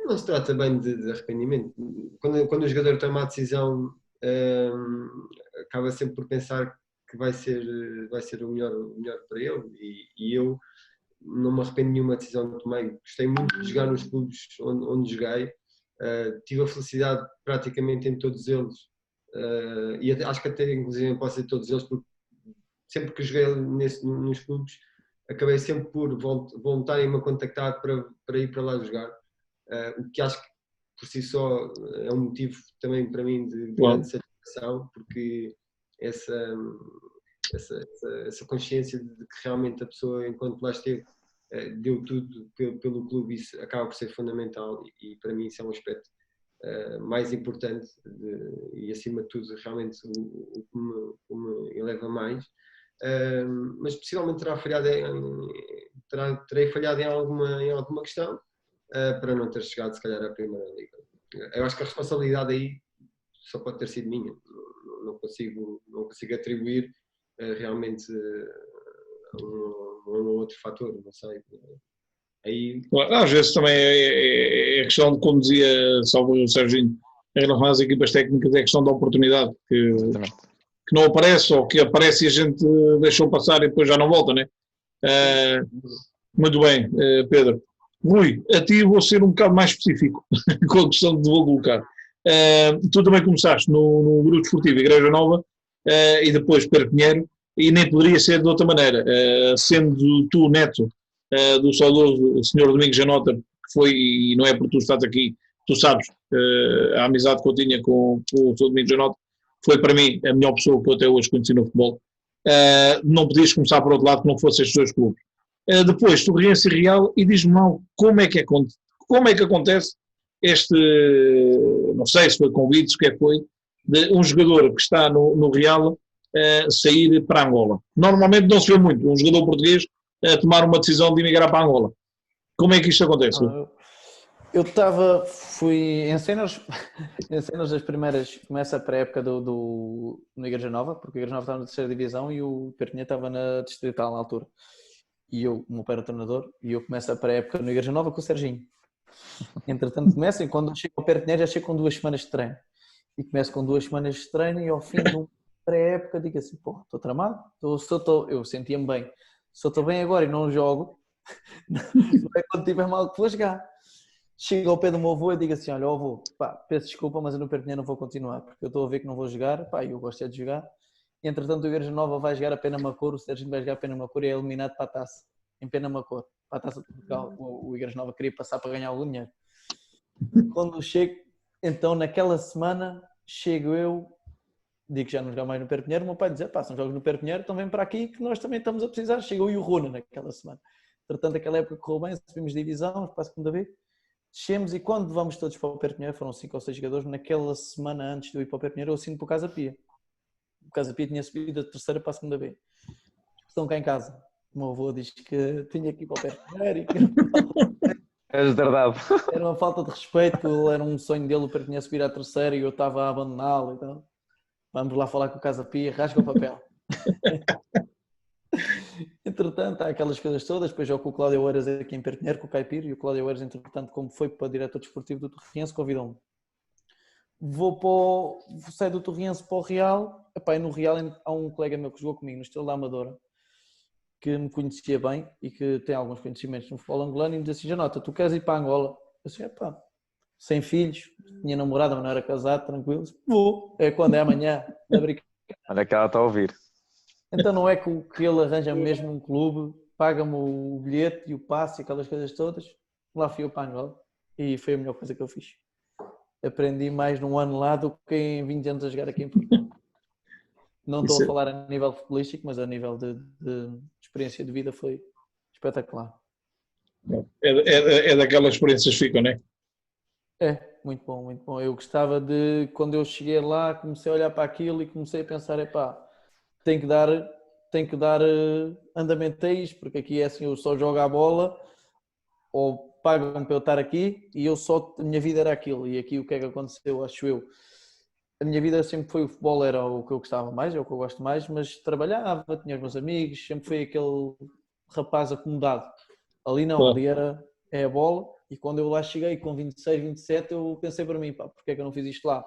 Não se trata bem de arrependimento. Quando o jogador toma a decisão, acaba sempre por pensar que vai ser o melhor para ele, e eu não me arrependo de nenhuma decisão que tomei. Gostei muito de jogar nos clubes onde joguei. Tive a felicidade praticamente em todos eles. E acho que até inclusive posso dizer todos eles, porque sempre que joguei nos clubes, acabei sempre por voluntarem-me a contactar para ir para lá jogar. O que acho que por si só é um motivo também para mim de grande satisfação, porque essa consciência de que realmente a pessoa, enquanto lá esteve, deu tudo pelo clube, isso acaba por ser fundamental, e para mim isso é um aspecto mais importante e acima de tudo realmente o que me eleva mais. Mas possivelmente terei falhado em alguma questão para não ter chegado se calhar à Primeira Liga. Eu acho que a responsabilidade aí só pode ter sido minha. Não consigo atribuir realmente um outro fator, não sei. Aí... Às vezes também é questão de, como dizia Salvador Serginho, em relação às equipas técnicas, é questão da oportunidade que não aparece, ou que aparece e a gente deixou passar e depois já não volta, né? Muito bem, Pedro. Rui, a ti vou ser um bocado mais específico com a questão que te vou colocar. Tu também começaste no Grupo Desportivo Igreja Nova e depois Pedro Pinheiro, e nem poderia ser de outra maneira, sendo tu neto do saudoso Sr. Domingos Janota, que foi, e não é porque tu estás aqui, tu sabes, a amizade que eu tinha com o Sr. Domingos Janota, foi para mim a melhor pessoa que eu até hoje conheci no futebol. Não podias começar por outro lado que não fossem estes dois clubes. Depois, Torriense e Real, e diz-me mal como é que acontece este, não sei se foi convite, o que é que foi, de um jogador que está no Real sair para Angola. Normalmente não se vê muito um jogador português tomar uma decisão de emigrar para Angola. Como é que isto acontece? Fui em cenas das primeiras, começa a pré-época no Igreja Nova, porque o Igreja Nova estava na terceira divisão e o Perpignan estava na distrital na altura. E o meu pai era treinador, e eu começo a pré-época no Igreja Nova com o Serginho. Entretanto começo, e quando eu chego ao Perpignan já chego com 2 semanas de treino. E começo com 2 semanas de treino e ao fim de uma pré-época digo assim, pô, estou tramado, eu sentia-me bem. Se eu estou bem agora e não jogo, não é quando estiver mal que vou jogar. Chego ao pé do meu avô e digo assim, olha, avô, peço desculpa, mas eu no Perpignan não vou continuar, porque eu estou a ver que não vou jogar, eu gosto de jogar. Entretanto, o Igreja Nova vai jogar a Penamacor, o Serginho vai jogar a Penamacor e é eliminado para a taça, em Penamacor, para a taça de Portugal. O Igreja Nova queria passar para ganhar algum dinheiro. Quando chego, então naquela semana, chego eu, digo que já não jogar mais no Perpignan, o meu pai diz, são jogos no Perpignan, então vem para aqui que nós também estamos a precisar. Chegou e o Runa naquela semana. Entretanto, aquela época correu bem, subimos divisão, para a segunda vez, descemos e quando vamos todos para o Perpignan, foram 5 ou 6 jogadores, naquela semana antes de eu ir para o Perpignan, eu assino para o Casa Pia. O Casa Pia tinha subido da terceira para a segunda vez. Estão cá em casa. O meu avô diz que tinha que ir para o Perpignan e que era uma falta de respeito, era um sonho dele o Perpignan subir à terceira e eu estava a abandoná-lo. Então, vamos lá falar com o Casa Pia, rasga o papel. Entretanto, há aquelas coisas todas, depois já com o Cláudio Oeiras aqui em Perpignan, com o Caipira, e o Cláudio Oeiras, entretanto, como foi para o diretor desportivo do Torriense, convidou-me. Sair do Torriense para o Real, e no Real há um colega meu que jogou comigo no Estrela da Amadora, que me conhecia bem e que tem alguns conhecimentos no futebol angolano, e me disse assim, Janota, tu queres ir para Angola? Eu disse, sem filhos, tinha namorada, mas não era casado, tranquilo. Vou, quando é amanhã, na brincadeira. Olha que ela está a ouvir. Então não é que ele arranja mesmo um clube, paga-me o bilhete e o passe e aquelas coisas todas. Lá fui eu para Angola e foi a melhor coisa que eu fiz. Aprendi mais num ano lá do que em 20 anos a jogar aqui em Portugal. Não estou a falar a nível futebolístico, mas a nível de experiência de vida foi espetacular. É daquelas experiências que ficam, não é? É, muito bom, muito bom. Eu gostava de, quando eu cheguei lá, comecei a olhar para aquilo e comecei a pensar, tem que dar andamento a isto, porque aqui é assim, eu só jogo a bola ou pagam para eu estar aqui e a minha vida era aquilo. E aqui o que é que aconteceu, acho eu? A minha vida sempre foi o futebol, era o que eu gostava mais, é o que eu gosto mais, mas trabalhava, tinha os meus amigos, sempre fui aquele rapaz acomodado. Ali não, ali é a bola, e quando eu lá cheguei com 26, 27, eu pensei para mim, porque é que eu não fiz isto lá?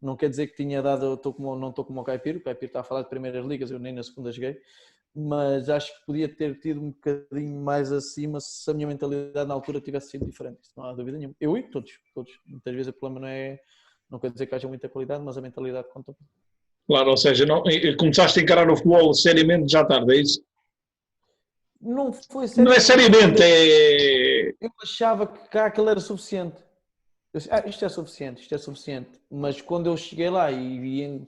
Não quer dizer que tinha dado, não estou como o Caipiro está a falar de primeiras ligas, eu nem na segunda joguei, mas acho que podia ter tido um bocadinho mais acima se a minha mentalidade na altura tivesse sido diferente. Isso não há dúvida nenhuma. Eu e todos. Muitas vezes o problema não quer dizer que haja muita qualidade, mas a mentalidade conta. Claro, ou seja, não, começaste a encarar o futebol seriamente já tarde, é isso? Não foi Não é seriamente. seriamente, é... Eu achava que cá aquilo era suficiente. Eu disse, isto é suficiente. Mas quando eu cheguei lá e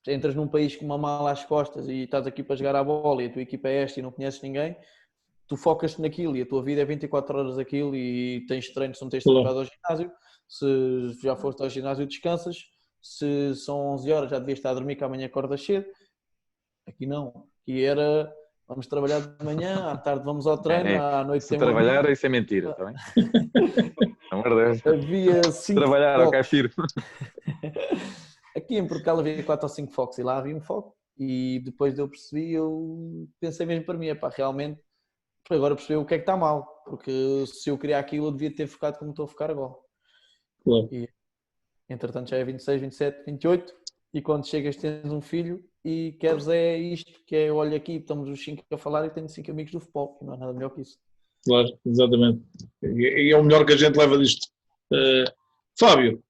entras num país com uma mala às costas e estás aqui para jogar a bola e a tua equipa é esta e não conheces ninguém, tu focas-te naquilo e a tua vida é 24 horas aquilo e tens treinos, se não tens Claro. trocado ao ginásio, se já foste ao ginásio descansas, se são 11 horas já devias estar a dormir que amanhã acordas cedo. Aqui não, aqui era vamos trabalhar de manhã, à tarde vamos ao treino, à noite Se temos trabalhar, isso é mentira, está bem? Pelo amor de Deus. Havia 5 Trabalhar, ok, firme. Aqui em Portugal havia 4 ou 5 focos e lá havia um foco e depois de eu percebi, eu pensei mesmo para mim, realmente, agora percebi o que é que está mal, porque se eu queria aquilo eu devia ter focado como estou a focar agora. Claro. E, entretanto já é 26, 27, 28 e quando chegas tens um filho e queres é isto, que é olha aqui, estamos os 5 a falar e tenho 5 amigos do futebol, não é nada melhor que isso. Claro, exatamente. E é o melhor que a gente leva disto. Fábio,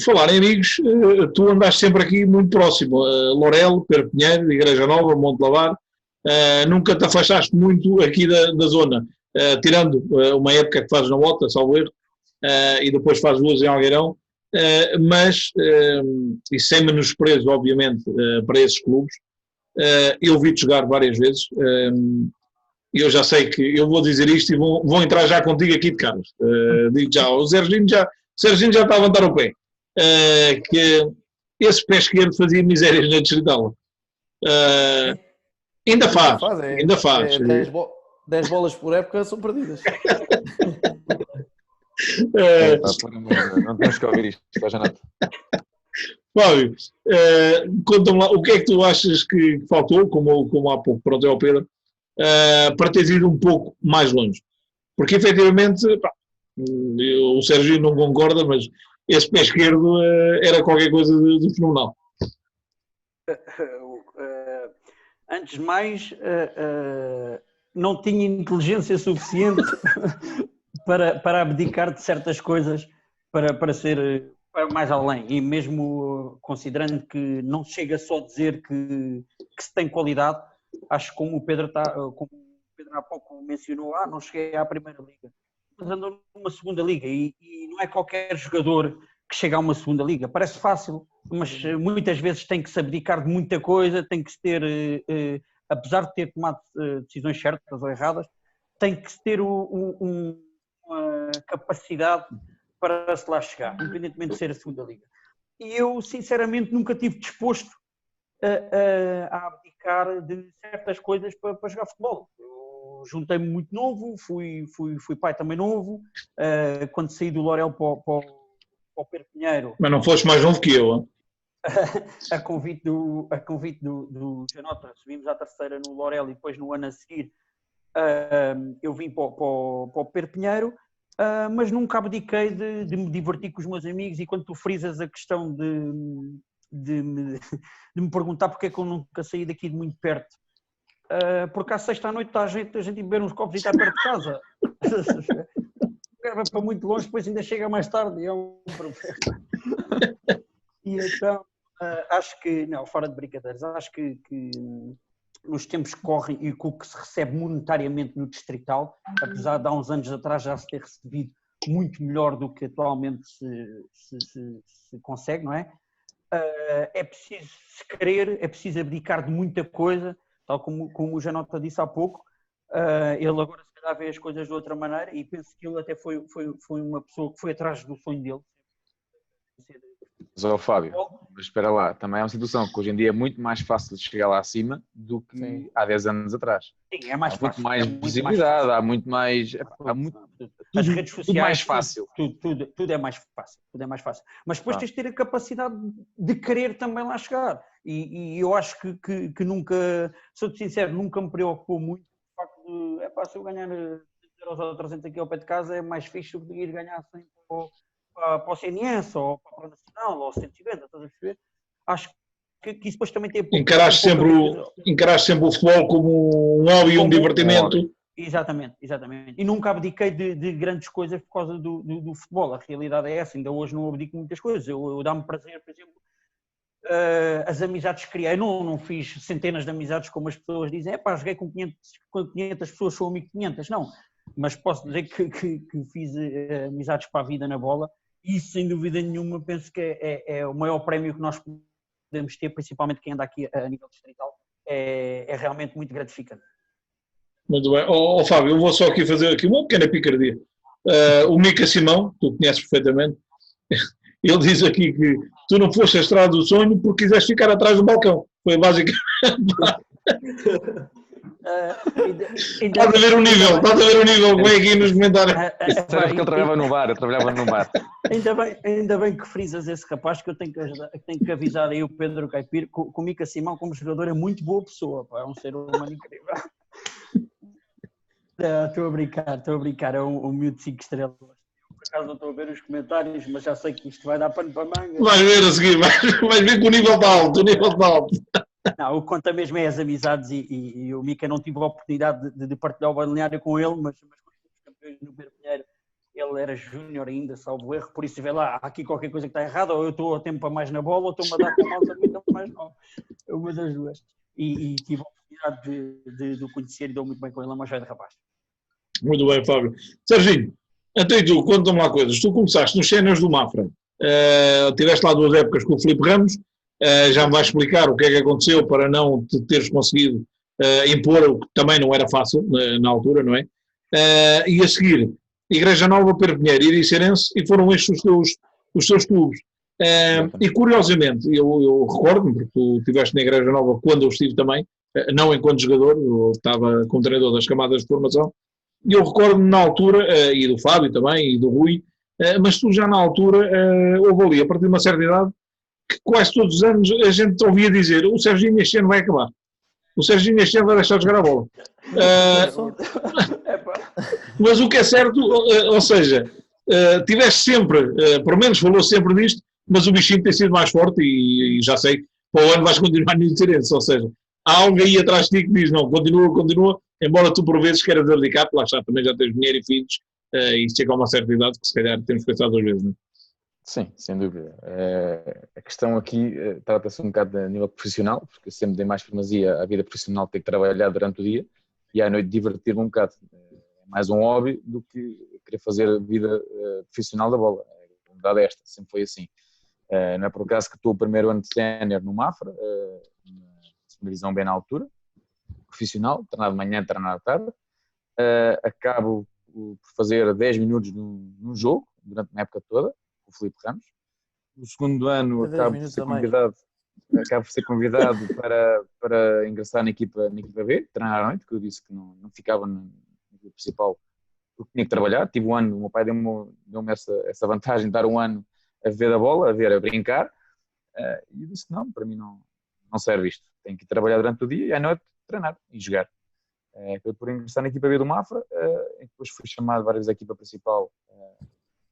falar em amigos, tu andaste sempre aqui muito próximo, Lorelo, Pedro Pinheiro, Igreja Nova, Monte Lavar, nunca te afastaste muito aqui da zona, tirando uma época que fazes na Mota, salvo erro, e depois fazes duas em Algueirão, mas, e sem menosprezo, obviamente, para esses clubes, eu vi-te jogar várias vezes, eu já sei que eu vou dizer isto e vou entrar já contigo aqui de caras. Digo já, o Serginho já está a levantar o pé. Que esse pé esquerdo fazia misérias na Distrital. Ainda faz. 10 bolas por época são perdidas. Não temos que ouvir isto, já não. Fábio, conta-me lá, o que é que tu achas que faltou, como há pouco, pronto, é o Pedro, para teres ido um pouco mais longe? Porque efetivamente, o Sérgio não concorda, mas esse pé esquerdo era qualquer coisa de fenomenal. Antes de mais, não tinha inteligência suficiente para abdicar de certas coisas para ser para mais além. E mesmo considerando que não chega só a dizer que se tem qualidade, acho que como o Pedro há pouco mencionou, não cheguei à primeira liga, mas andou numa segunda liga e não é qualquer jogador que chega a uma segunda liga. Parece fácil, mas muitas vezes tem que se abdicar de muita coisa, tem que se ter, apesar de ter tomado decisões certas ou erradas, tem que se ter uma capacidade para se lá chegar, independentemente de ser a segunda liga. E eu, sinceramente, nunca estive disposto a abdicar de certas coisas para jogar futebol. Eu juntei-me muito novo, fui pai também novo, quando saí do Lorel para o Pedro Pinheiro. Mas não foste mais novo que eu, hein? A convite do Janota, subimos à terceira no Lorel e depois no ano a seguir eu vim para o Pedro Pinheiro, mas nunca abdiquei de me divertir com os meus amigos. E quando tu frisas a questão de me perguntar porque é que eu nunca saí daqui de muito perto, porque à sexta à noite está a gente beber uns copos e está perto de casa. Vai para muito longe, depois ainda chega mais tarde e é um problema. E então, acho que, não, fora de brincadeiras, acho que nos tempos que correm e com o que se recebe monetariamente no Distrital, apesar de há uns anos atrás já se ter recebido muito melhor do que atualmente se consegue, não é? É preciso se querer, é preciso abdicar de muita coisa, tal como o Janota disse há pouco. Ele agora se calhar vê as coisas de outra maneira e penso que ele até foi uma pessoa que foi atrás do sonho dele. Mas, Fábio, mas espera lá, também é uma situação que hoje em dia é muito mais fácil de chegar lá acima do que há 10 anos atrás. Sim, é mais há fácil. Muito mais visibilidade, há muito mais... As redes sociais, tudo mais fácil. Tudo é mais fácil. Tudo é mais fácil. Mas depois tens de ter a capacidade de querer também lá chegar. E eu acho que nunca, sou-te sincero, nunca me preocupou muito o facto de, se eu ganhar 300 euros ou 300 aqui ao pé de casa é mais fixe do que ir ganhar 100 para o CNS ou para a Nacional ou 150, estás a perceber? Acho que que isso depois também tem Encaraste sempre o futebol como um hobby, um divertimento. Exatamente. E nunca abdiquei de grandes coisas por causa do futebol. A realidade é essa, ainda hoje não abdico muitas coisas. Eu dá-me prazer, por exemplo, as amizades que criei. Não fiz centenas de amizades como as pessoas dizem, joguei com 500 pessoas, sou amigo de 500. Não, mas posso dizer que fiz amizades para a vida na bola, e isso, sem dúvida nenhuma, penso que é o maior prémio que nós podemos ter, principalmente quem anda aqui a nível distrital, é realmente muito gratificante. Muito bem. Fábio, eu vou só aqui fazer uma pequena picardia. O Mica Simão, tu conheces perfeitamente, ele diz aqui que tu não foste a estrada do sonho porque quiseste ficar atrás do balcão. Foi basicamente. Estás a ver o nível, como é aqui nos comentários. Sabes que ele trabalhava no bar, eu trabalhava no bar. Ainda bem que frisas esse rapaz, que eu tenho que avisar aí o Pedro Caipira, que o Mica Simão, como jogador, é muito boa pessoa, é um ser humano incrível. Estou a brincar, é um miúdo de 5 estrelas. Por acaso não estou a ver os comentários, mas já sei que isto vai dar pano para manga. Vais ver a seguir, vais ver que o nível está alto, Não, o que conta mesmo é as amizades, e o Mica não tive a oportunidade de partilhar o balneário com ele, mas quando fomos campeões no Perpinheiro, ele era júnior ainda, salvo erro, por isso vê lá, há aqui qualquer coisa que está errada, ou eu estou a tempo a mais na bola, ou estou-me a dar com malta muito mais nova. É uma das duas. E tive a oportunidade de o conhecer e dou muito bem com ele, é uma joia de rapaz. Muito bem, Fábio. Serginho, até tu, conta-me lá coisas. Tu começaste nos Séniores do Mafra, tiveste lá 2 épocas com o Filipe Ramos, já me vais explicar o que é que aconteceu para não te teres conseguido impor, o que também não era fácil na altura, não é? E a seguir, Igreja Nova, Perpinheiro, Iricerense, e foram estes os teus clubes. E curiosamente, eu recordo-me, porque tu estiveste na Igreja Nova quando eu estive também, não enquanto jogador, eu estava como treinador das camadas de formação, e eu recordo-me na altura, e do Fábio também, e do Rui, mas tu já na altura, houve ali, a partir de uma certa idade, que quase todos os anos a gente ouvia dizer: o Serginho este ano vai acabar, o Serginho este ano vai deixar de jogar a bola. Mas o que é certo, ou seja, tiveste sempre, pelo menos falou sempre disto, mas o bichinho tem sido mais forte e já sei, para o ano vais continuar no Iricerense, ou seja, há algo aí atrás de ti que diz: não, continua, embora tu por vezes queiras dedicar, lá está, também já tens dinheiro e filhos, e chega a uma certa idade que se calhar temos pensado 2 vezes, não é? Sim, sem dúvida. A questão aqui trata-se um bocado a nível profissional, porque eu sempre dei mais primazia à vida profissional, ter que trabalhar durante o dia e à noite divertir-me um bocado. É mais um hobby do que querer fazer a vida profissional da bola. A verdade é esta, sempre foi assim. Não é por acaso que estou o primeiro ano de sénior no Mafra, na segunda divisão bem na altura, profissional, treinar de manhã, treinar à tarde. Acabo por fazer 10 minutos num jogo, durante uma época toda, com o Filipe Ramos. No segundo ano acabo por ser convidado para ingressar na equipa B, treinar à noite, que eu disse que não ficava na equipa principal porque tinha que trabalhar. Tive um ano, o meu pai deu-me essa vantagem de dar um ano a ver a bola, a brincar, e eu disse que não, para mim não serve isto. Tenho que ir trabalhar durante o dia e à noite treinar e jogar. Acabei por ingressar na equipa B do Mafra, em que depois fui chamado várias vezes à equipa principal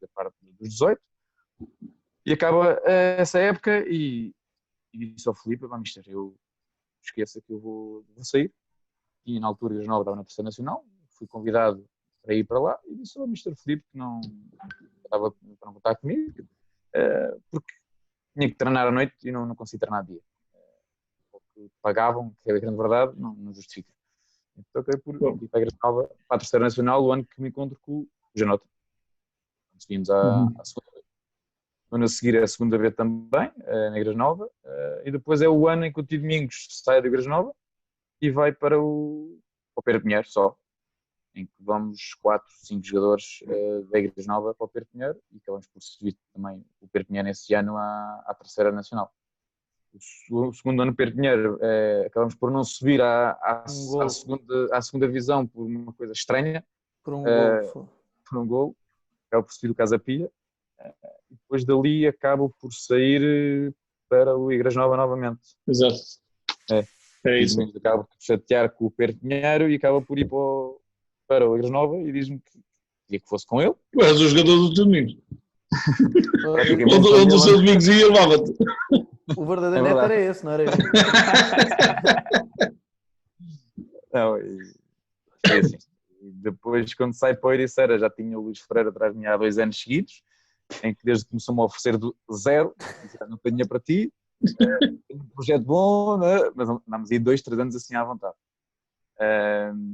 da parte dos 18, e acaba essa época e disse ao Filipe: mister, eu esqueça que eu vou sair, e na altura eu já estava na Terceira Nacional, fui convidado para ir para lá e disse ao mister Filipe que não estava para não contar comigo, porque tinha que treinar à noite e não conseguia treinar de dia. O que pagavam, que é a grande verdade, não justifica. Então acabei por ir para a Igreja Nova, para a Terceira Nacional, o ano que me encontro com o Janota. Subimos à segunda vez. No ano a seguir é a segunda vez também, na Igreja Nova, e depois é o ano em que o Tio Domingos sai da Igreja Nova e vai para o Perpinheiro só, em que vamos 4, 5 jogadores da Igreja Nova para o Perpinheiro e acabamos por subir também o Perpinheiro nesse ano à Terceira Nacional. O segundo ano Perpinheiro acabamos por não subir à segunda divisão por uma coisa estranha, por um gol, acabo por subir o Casa Pia, e depois dali acabo por sair para o Igreja Nova novamente. Exato. É isso. Acabo por chatear com o Perpinheiro e acaba por ir para o Igreja Nova e diz-me que queria que fosse com ele. Tu eras o jogador do Domingos. Onde o seu Domingos ia, levava-te. O verdadeiro É neto verdade. era esse, não era eu. Não, foi assim. E depois, quando saí para o Ericeira, já tinha o Luís Ferreira atrás de mim há 2 anos seguidos, em que desde que começou-me a oferecer do zero, disse, não tenho dinheiro para ti, tenho um projeto bom, né? Mas andámos aí 2, 3 anos assim à vontade.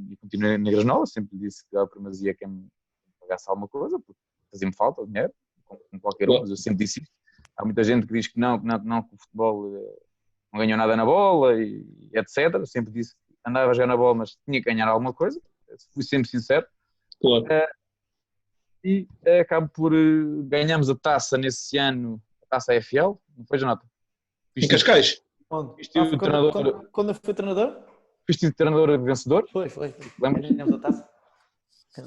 E continuei na Igreja Nova, sempre disse que a primazia quem me pagasse alguma coisa, porque fazia-me falta o dinheiro, como qualquer um, mas eu sempre disse isto. Há muita gente que diz que não, que o futebol não ganhou nada na bola e etc. Eu sempre disse que andava a jogar na bola, mas tinha que ganhar alguma coisa, fui sempre sincero. Claro. E acabo por ganhamos a taça nesse ano, a taça AFL, não foi, Jonathan? Em Cascais. Onde? Viste o treinador, Quando eu fui treinador? viste o treinador vencedor? Foi. Lembras? Ganhamos a taça.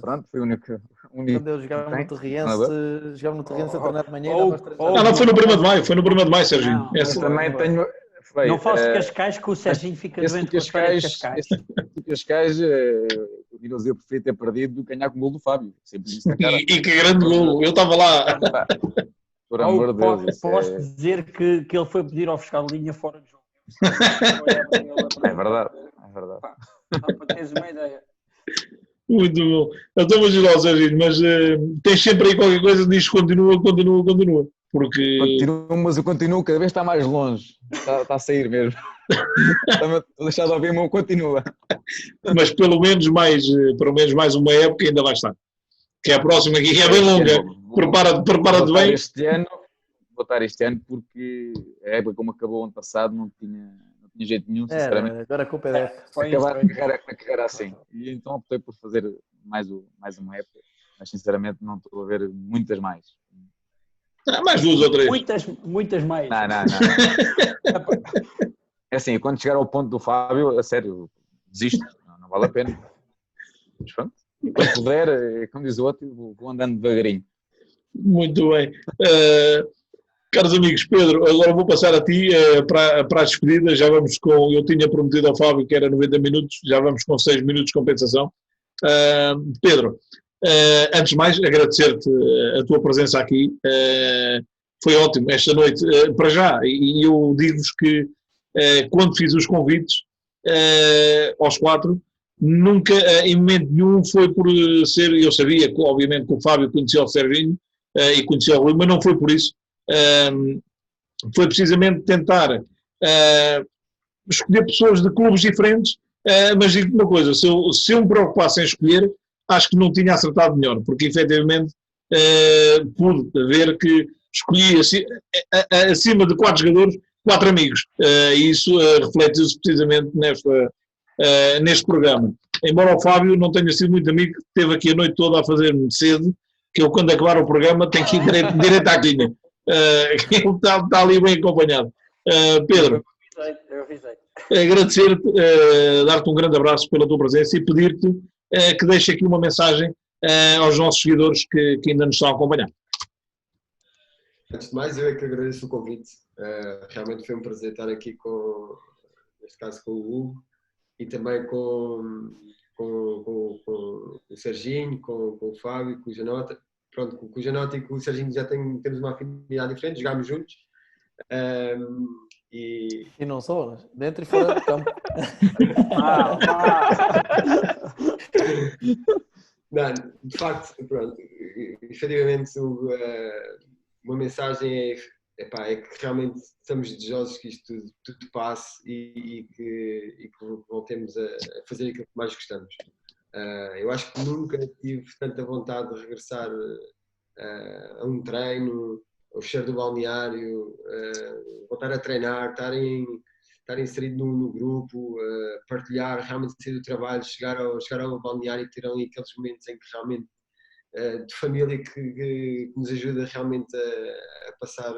Pronto, foi o único Quando eu jogava no Torriense, a treinar de manhã e dava aos treinos à Não, noite. foi no 1º de Maio, foi no 1º de Maio, Serginho. Não, Mas Essa- também tenho. Não fales de Cascais que o Serginho fica Esse doente de com a história de Cascais, Cascais. esse de Cascais, o Miroz eu preferia ter perdido do que ganhar com o gol do Fábio. Sempre disse na cara. E que grande golo, eu estava lá. Pá, por amor de Deus. isso Posso dizer que ele foi pedir ao fiscal de linha fora de jogo. É verdade. Só para teres uma ideia. Muito bom. Então, mas lá, Serginho, mas tens sempre aí qualquer coisa que diz continua. Porque, Continuo, mas eu continuo, cada vez está mais longe. Está a sair mesmo. Estou a deixar de ouvir, mas continua. mas pelo menos mais uma época ainda vai estar. Que é a próxima aqui, que é bem longa. Prepara-te bem. Vou estar este ano porque a época como acabou ano passado não tinha jeito nenhum, sinceramente. Agora a culpa é dessa. Acabar a carreira assim. E então optei por fazer mais uma época, mas sinceramente não estou a ver muitas mais. Mais 2 ou 3. Muitas mais. Não. É assim, quando chegar ao ponto do Fábio, a sério, desisto, não vale a pena. Mas pronto, quando puder, como diz o outro, vou andando devagarinho. Muito bem. Caros amigos, Pedro, agora vou passar a ti para a despedida. Já vamos com. Eu tinha prometido ao Fábio que era 90 minutos, já vamos com 6 minutos de compensação. Pedro, antes de mais, agradecer-te a tua presença aqui. Foi ótimo esta noite, para já. E eu digo-vos que quando fiz os convites aos 4, nunca, em momento nenhum, foi por ser. Eu sabia que, obviamente, que o Fábio conhecia o Serginho e conhecia o Rui, mas não foi por isso. Foi precisamente tentar escolher pessoas de clubes diferentes, mas digo uma coisa, se eu me preocupasse em escolher, acho que não tinha acertado melhor, porque efetivamente pude ver que escolhi acima de 4 jogadores, 4 amigos, e isso reflete-se precisamente neste programa. Embora o Fábio não tenha sido muito amigo, esteve aqui a noite toda a fazer-me cedo, que eu quando acabar o programa tenho que ir direito à quinha. Ele está ali bem acompanhado. Pedro, Eu avisei. agradecer-te, dar-te um grande abraço pela tua presença e pedir-te que deixe aqui uma mensagem aos nossos seguidores que ainda nos estão a acompanhar. Antes de mais, eu é que agradeço o convite. Realmente foi um prazer estar aqui neste caso com o Hugo e também com o Serginho, com o Fábio, com o Janota. Pronto, com o Janota e com o Serginho já temos uma afinidade diferente, jogámos juntos. E não só, dentro e fora do campo. Não, de facto, pronto, efetivamente uma mensagem é que realmente estamos desejosos que isto tudo passe e que voltemos a fazer aquilo que mais gostamos. Eu acho que nunca tive tanta vontade de regressar a um treino, ao cheiro do balneário, voltar a treinar, estar inserido no grupo, partilhar, realmente sair do trabalho, chegar ao balneário e ter ali aqueles momentos em que realmente de família que nos ajuda realmente a passar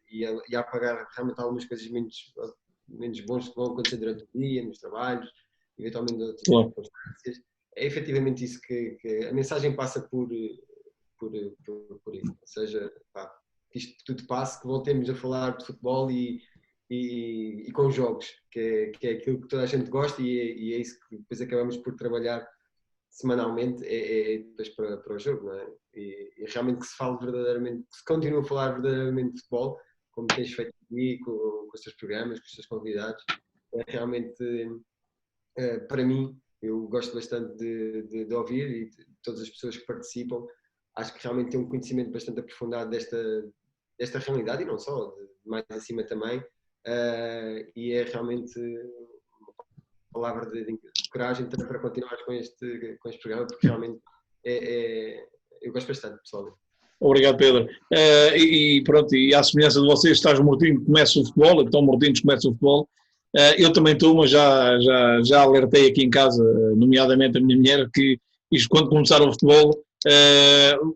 e a apagar realmente algumas coisas menos bons que vão acontecer durante o dia, nos trabalhos, eventualmente outras circunstâncias. É efetivamente isso que a mensagem passa por isso. Ou seja, que isto tudo passe, que voltemos a falar de futebol e com jogos, que é aquilo que toda a gente gosta e é isso que depois acabamos por trabalhar semanalmente, depois para o jogo, não é? E realmente que se fale verdadeiramente, que se continue a falar verdadeiramente de futebol, como tens feito aqui, com os teus programas, com os teus convidados. É realmente, para mim, eu gosto bastante de ouvir e de todas as pessoas que participam. Acho que realmente tem um conhecimento bastante aprofundado desta realidade e não só, mais acima também. E é realmente uma palavra de coragem também para continuar com este programa, porque realmente eu gosto bastante, pessoalmente. Obrigado, Pedro. E pronto, e à semelhança de vocês, estás mortinho, começa o futebol, então mortinhos começa o futebol. Eu também estou, mas já alertei aqui em casa, nomeadamente a minha mulher, que isto quando começar o futebol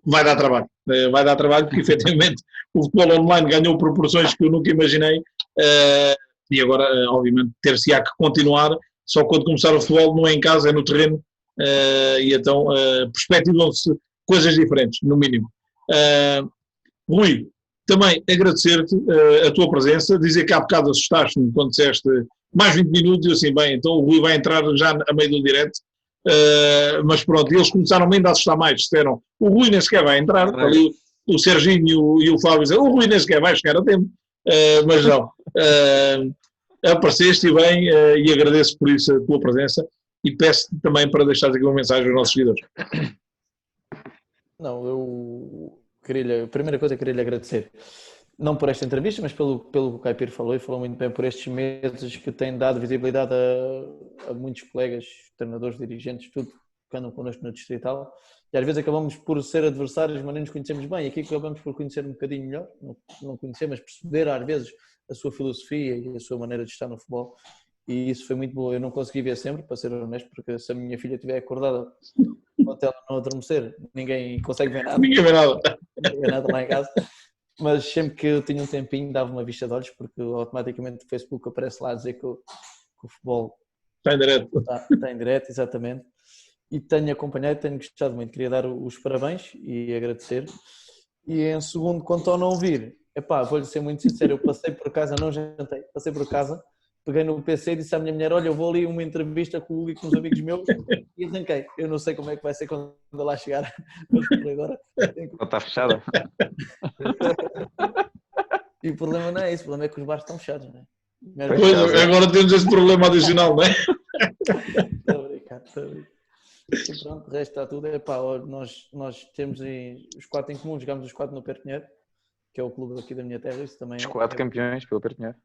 vai dar trabalho. Vai dar trabalho porque efetivamente o futebol online ganhou proporções que eu nunca imaginei e agora, obviamente, ter-se-á que continuar, só quando começar o futebol não é em casa, é no terreno e então perspectivam-se coisas diferentes, no mínimo. Rui, também agradecer-te a tua presença, dizer que há bocado assustaste-me quando disseste mais 20 minutos e eu assim, bem, então o Rui vai entrar já a meio do direto, mas pronto, eles começaram ainda a assustar mais, disseram, o Rui nem sequer vai entrar, ali o Serginho e o Fábio disseram, o Rui nem sequer vai chegar a tempo, mas não, apareceste bem e agradeço por isso a tua presença e peço-te também para deixares aqui uma mensagem aos nossos seguidores. Não, eu queria, a primeira coisa eu queria lhe agradecer, não por esta entrevista, mas pelo que o Caipira falou, e falou muito bem por estes meses que têm dado visibilidade a muitos colegas, treinadores, dirigentes, tudo que andam connosco no Distrital, e às vezes acabamos por ser adversários, mas nem nos conhecemos bem, e aqui acabamos por conhecer um bocadinho melhor, não conhecer, mas perceber às vezes a sua filosofia e a sua maneira de estar no futebol, e isso foi muito bom. Eu não consegui ver sempre, para ser honesto, porque se a minha filha estiver acordada até ela não adormecer, ninguém consegue ver nada. Ninguém vê nada. Ninguém vê nada lá em casa. Mas sempre que eu tinha um tempinho, dava uma vista de olhos, porque automaticamente o Facebook aparece lá a dizer que o futebol está em direto. Está em direto, exatamente. E tenho acompanhado, tenho gostado muito. Queria dar os parabéns e agradecer. E em segundo, quanto ao não vir, vou-lhe ser muito sincero, eu passei por casa, não jantei, passei por casa, peguei no PC e disse à minha mulher, olha, eu vou ali uma entrevista com o Hugo e com os amigos meus e arranquei. Eu não sei como é que vai ser quando eu lá chegar, mas por agora... Está fechada. E o problema não é isso, o problema é que os bares estão fechados, não é? Pois, agora temos esse problema adicional, não é? Estou a brincar. E pronto, o resto está tudo. Nós temos os 4 em comum, jogamos os 4 no Perpinheiro, que é o clube aqui da minha terra. Isso também os 4 campeões pelo Perpinheiro.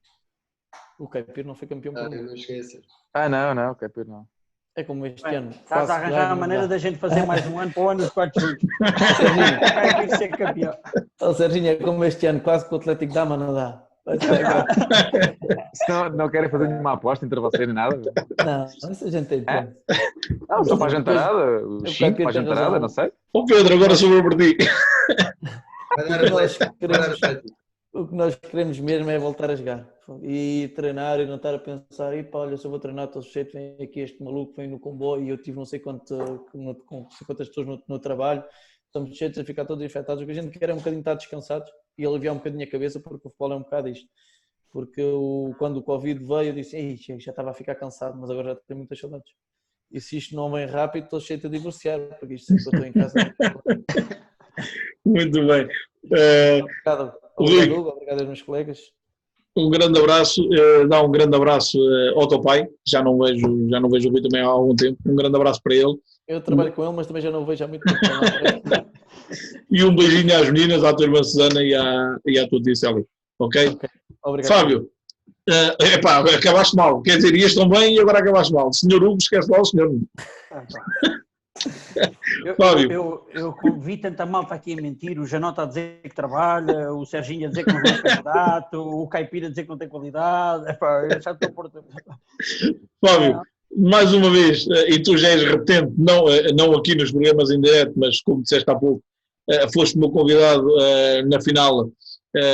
O Caipira não foi campeão por eu não esqueço. Não, o Caipira não. É como este ano. Estás a arranjar a maneira da gente fazer mais um ano para o ano dos 4 juntos. O Caipira ser campeão. Serginho, é como este ano, quase que o Atlético dá, mas não dá. Não querem fazer nenhuma aposta entre vocês nem nada? Não, isso a gente tem tempo. Não, só para a jantarada, os 5 para a jantarada, não sei. Ô Pedro, agora sobrou por ti. O que nós queremos mesmo é voltar a jogar e treinar e não estar a pensar, olha, se eu vou treinar, estou sujeito, vem aqui este maluco, vem no comboio e eu tive não sei quantas pessoas no trabalho, estamos sujeitos a ficar todos infectados. O que a gente quer é um bocadinho estar descansados e aliviar um bocadinho a cabeça, porque o futebol é um bocado isto. Porque quando o Covid veio, eu disse, já estava a ficar cansado, mas agora já tenho muitas saudades. E se isto não vem rápido, estou cheio a divorciar, porque isto sempre que eu estou em casa. Muito bem. Obrigado, Hugo, obrigado aos meus colegas. Um grande abraço, dá um grande abraço ao teu pai, já não vejo o Rui também há algum tempo, um grande abraço para ele. Eu trabalho com ele, mas também já não o vejo há muito tempo. E um beijinho às meninas, à tua irmã Susana e à tua tia Célia, ok? Obrigado. Fábio, acabaste mal, quer dizer, ias tão bem e agora acabaste mal. Senhor Hugo, esquece lá o senhor. Eu vi tanta malta aqui a mentir, o Janota a dizer que trabalha, o Serginho a dizer que não tem candidato, o Caipira a dizer que não tem qualidade. Eu já estou por... Fábio, mais uma vez, e tu já és repetente, não aqui nos programas em direto, mas como disseste há pouco, foste meu convidado na final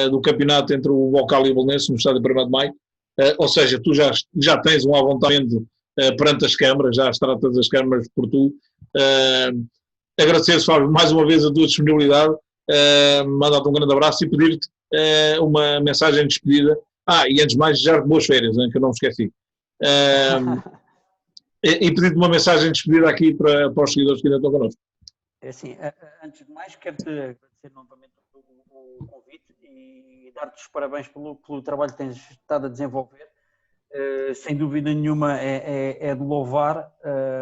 do campeonato entre o Bocal e o Belenenses no estádio 1º de Maio, ou seja, tu já tens um apontamento perante as câmaras, já as tratas as câmaras por tu. Agradecer-te, Fábio, mais uma vez a tua disponibilidade, mandar-te um grande abraço e pedir-te uma mensagem de despedida. E antes de mais, já boas férias, que eu não me esqueci. E pedir-te uma mensagem de despedida aqui para os seguidores que ainda estão connosco. É assim, antes de mais, quero-te agradecer novamente o convite e dar-te os parabéns pelo trabalho que tens estado a desenvolver. Sem dúvida nenhuma é de louvar.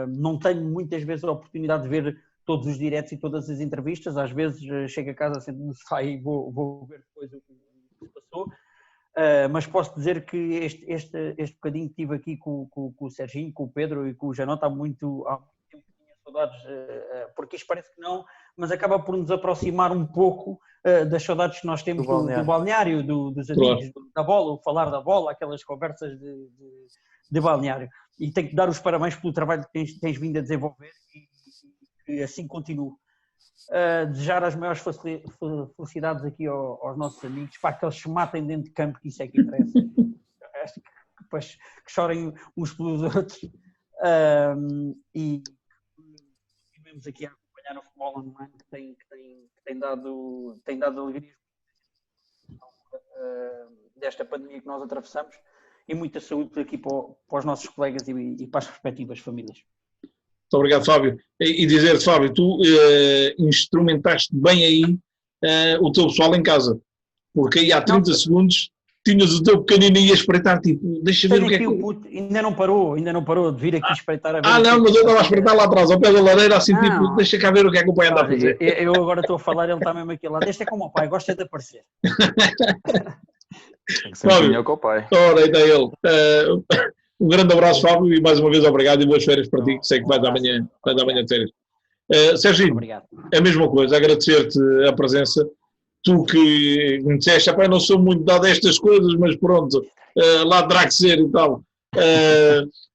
Não tenho muitas vezes a oportunidade de ver todos os diretos e todas as entrevistas. Às vezes chego a casa, sento no sofá e vou ver depois o que se passou. Mas posso dizer que este bocadinho que tive aqui com o Serginho, com o Pedro e com o Janota há muito tempo que tinha saudades, porque isto parece que não, mas acaba por nos aproximar um pouco das saudades que nós temos do balneário, dos amigos, da bola, o falar da bola, aquelas conversas de balneário. E tenho que dar os parabéns pelo trabalho que tens vindo a desenvolver e que assim continue. Desejar as maiores felicidades aqui aos nossos amigos, para que eles se matem dentro de campo, que isso é que interessa. Acho que depois que chorem uns pelos outros. E estivemos aqui a acompanhar o futebol online que tem dado alegrias desta pandemia que nós atravessamos, e muita saúde aqui para os nossos colegas e para as respectivas famílias. Muito obrigado, Fábio. E dizer, Fábio, tu instrumentaste bem aí o teu pessoal em casa, porque aí há 30 segundos tinhas o teu pequenino e ia espreitar, tipo, deixa ver o que é que... Ainda não parou de vir aqui espreitar a ver. Não, mas eu estava a espreitar lá atrás, ao pé da lareira, assim, tipo, deixa cá ver o que é que o pai anda a fazer. Eu agora estou a falar, ele está mesmo aqui lá, deixa como o pai, gosta de aparecer. Tem que ser melhor que o pai. Ora, aí está ele. Um grande abraço, Fábio, e mais uma vez obrigado e boas férias para ti, que sei que vais amanhã de férias. Serginho, a mesma coisa, agradecer-te a presença. Tu que me disseste, eu não sou muito dado a estas coisas, mas pronto, lá terá que ser e tal.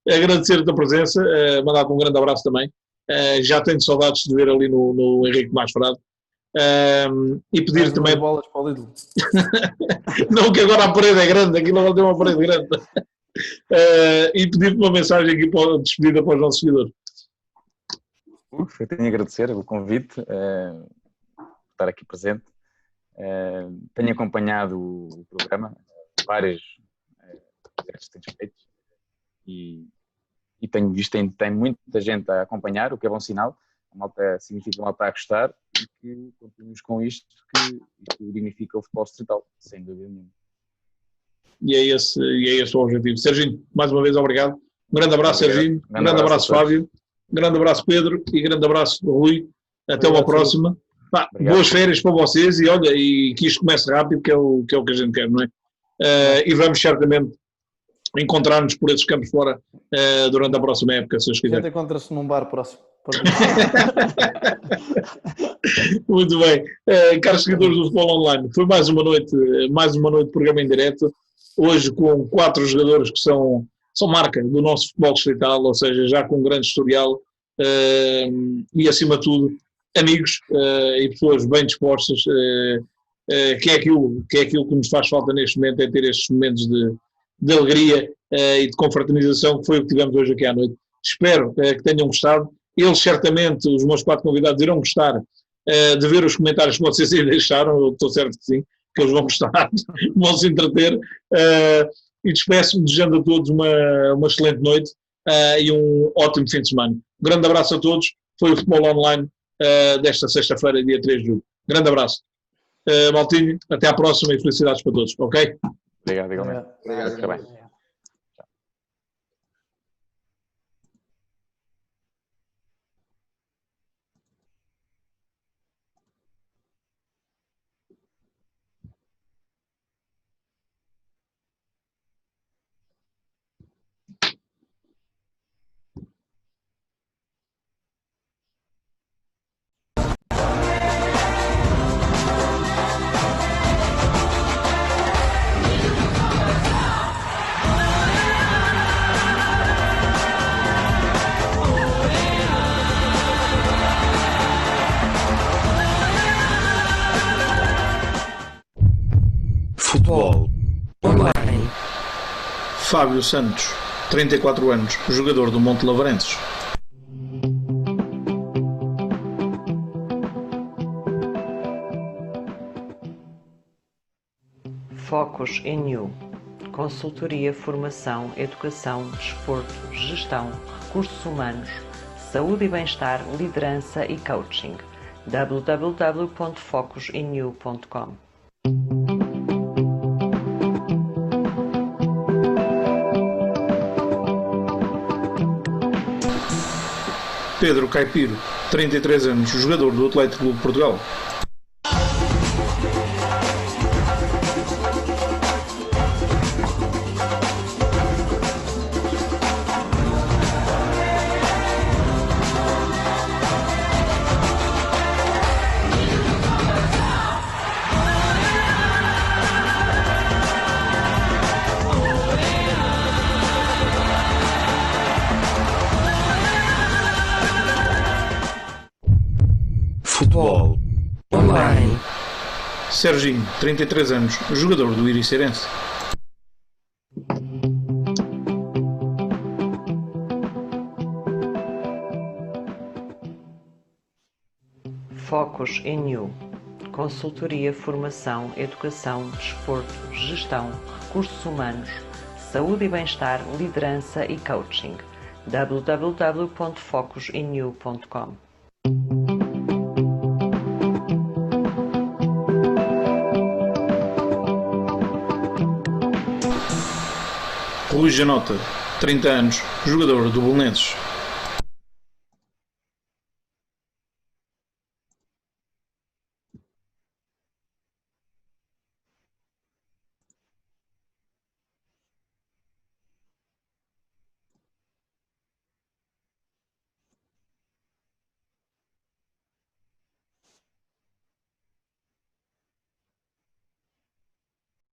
Agradecer-te a presença, mandar-te um grande abraço também. Já tenho saudades de ver ali no Henrique Masferado. E pedir também. Bolas para o Lidl. Não, que agora a parede é grande, aquilo agora tem uma parede grande. E pedir-te uma mensagem aqui para despedida para os nossos seguidores. Eu tenho a agradecer o convite, por estar aqui presente. Tenho acompanhado o programa, vários projetos que tens feito, e tenho visto que tem muita gente a acompanhar, o que é bom sinal. Significa que a malta está a gostar e que continuemos com isto, que dignifica o futebol distrital, sem dúvida nenhuma. E é esse o objetivo. Serginho, mais uma vez obrigado. Um grande abraço, Serginho. Um grande abraço, Fábio. Um grande abraço, Pedro. E grande abraço, Rui. Até uma próxima. Boas férias para vocês e olha, e que isto comece rápido, que é o que a gente quer, não é? E vamos certamente encontrar-nos por esses campos fora durante a próxima época, se os quiserem. A gente encontra-se num bar próximo. Muito bem. Caros seguidores do Futebol Online, foi mais uma noite de programa em direto, hoje com 4 jogadores que são marca do nosso futebol distrital, ou seja, já com um grande historial e acima de tudo amigos e pessoas bem dispostas, que é aquilo que nos faz falta neste momento, é ter estes momentos de alegria e de confraternização, que foi o que tivemos hoje aqui à noite. Espero que tenham gostado. Eles certamente, os meus 4 convidados, irão gostar de ver os comentários que vocês aí deixaram, eu estou certo que sim, que eles vão gostar, vão se entreter, e despeço-me desejando a todos uma excelente noite e um ótimo fim de semana. Um grande abraço a todos, foi o Futebol Online desta sexta-feira, dia 3 de julho. Grande abraço. Maltinho, até à próxima e felicidades para todos, ok? Obrigado, igualmente. Obrigado. Futebol Online. Fábio Santos, 34 anos, jogador do Monte Lavrenses. Focus Inu. Consultoria, formação, educação, desporto, gestão, recursos humanos, saúde e bem-estar, liderança e coaching. www.focusinu.com Pedro Caipiro, 33 anos, jogador do Atlético Clube de Portugal. Futebol Online. Serginho, 33 anos, jogador do Iricerense. Focus em New. Consultoria, formação, educação, desporto, gestão, recursos humanos, saúde e bem-estar, liderança e coaching. www.focusinnew.com. Rui Janota, 30 anos, jogador do Belenenses.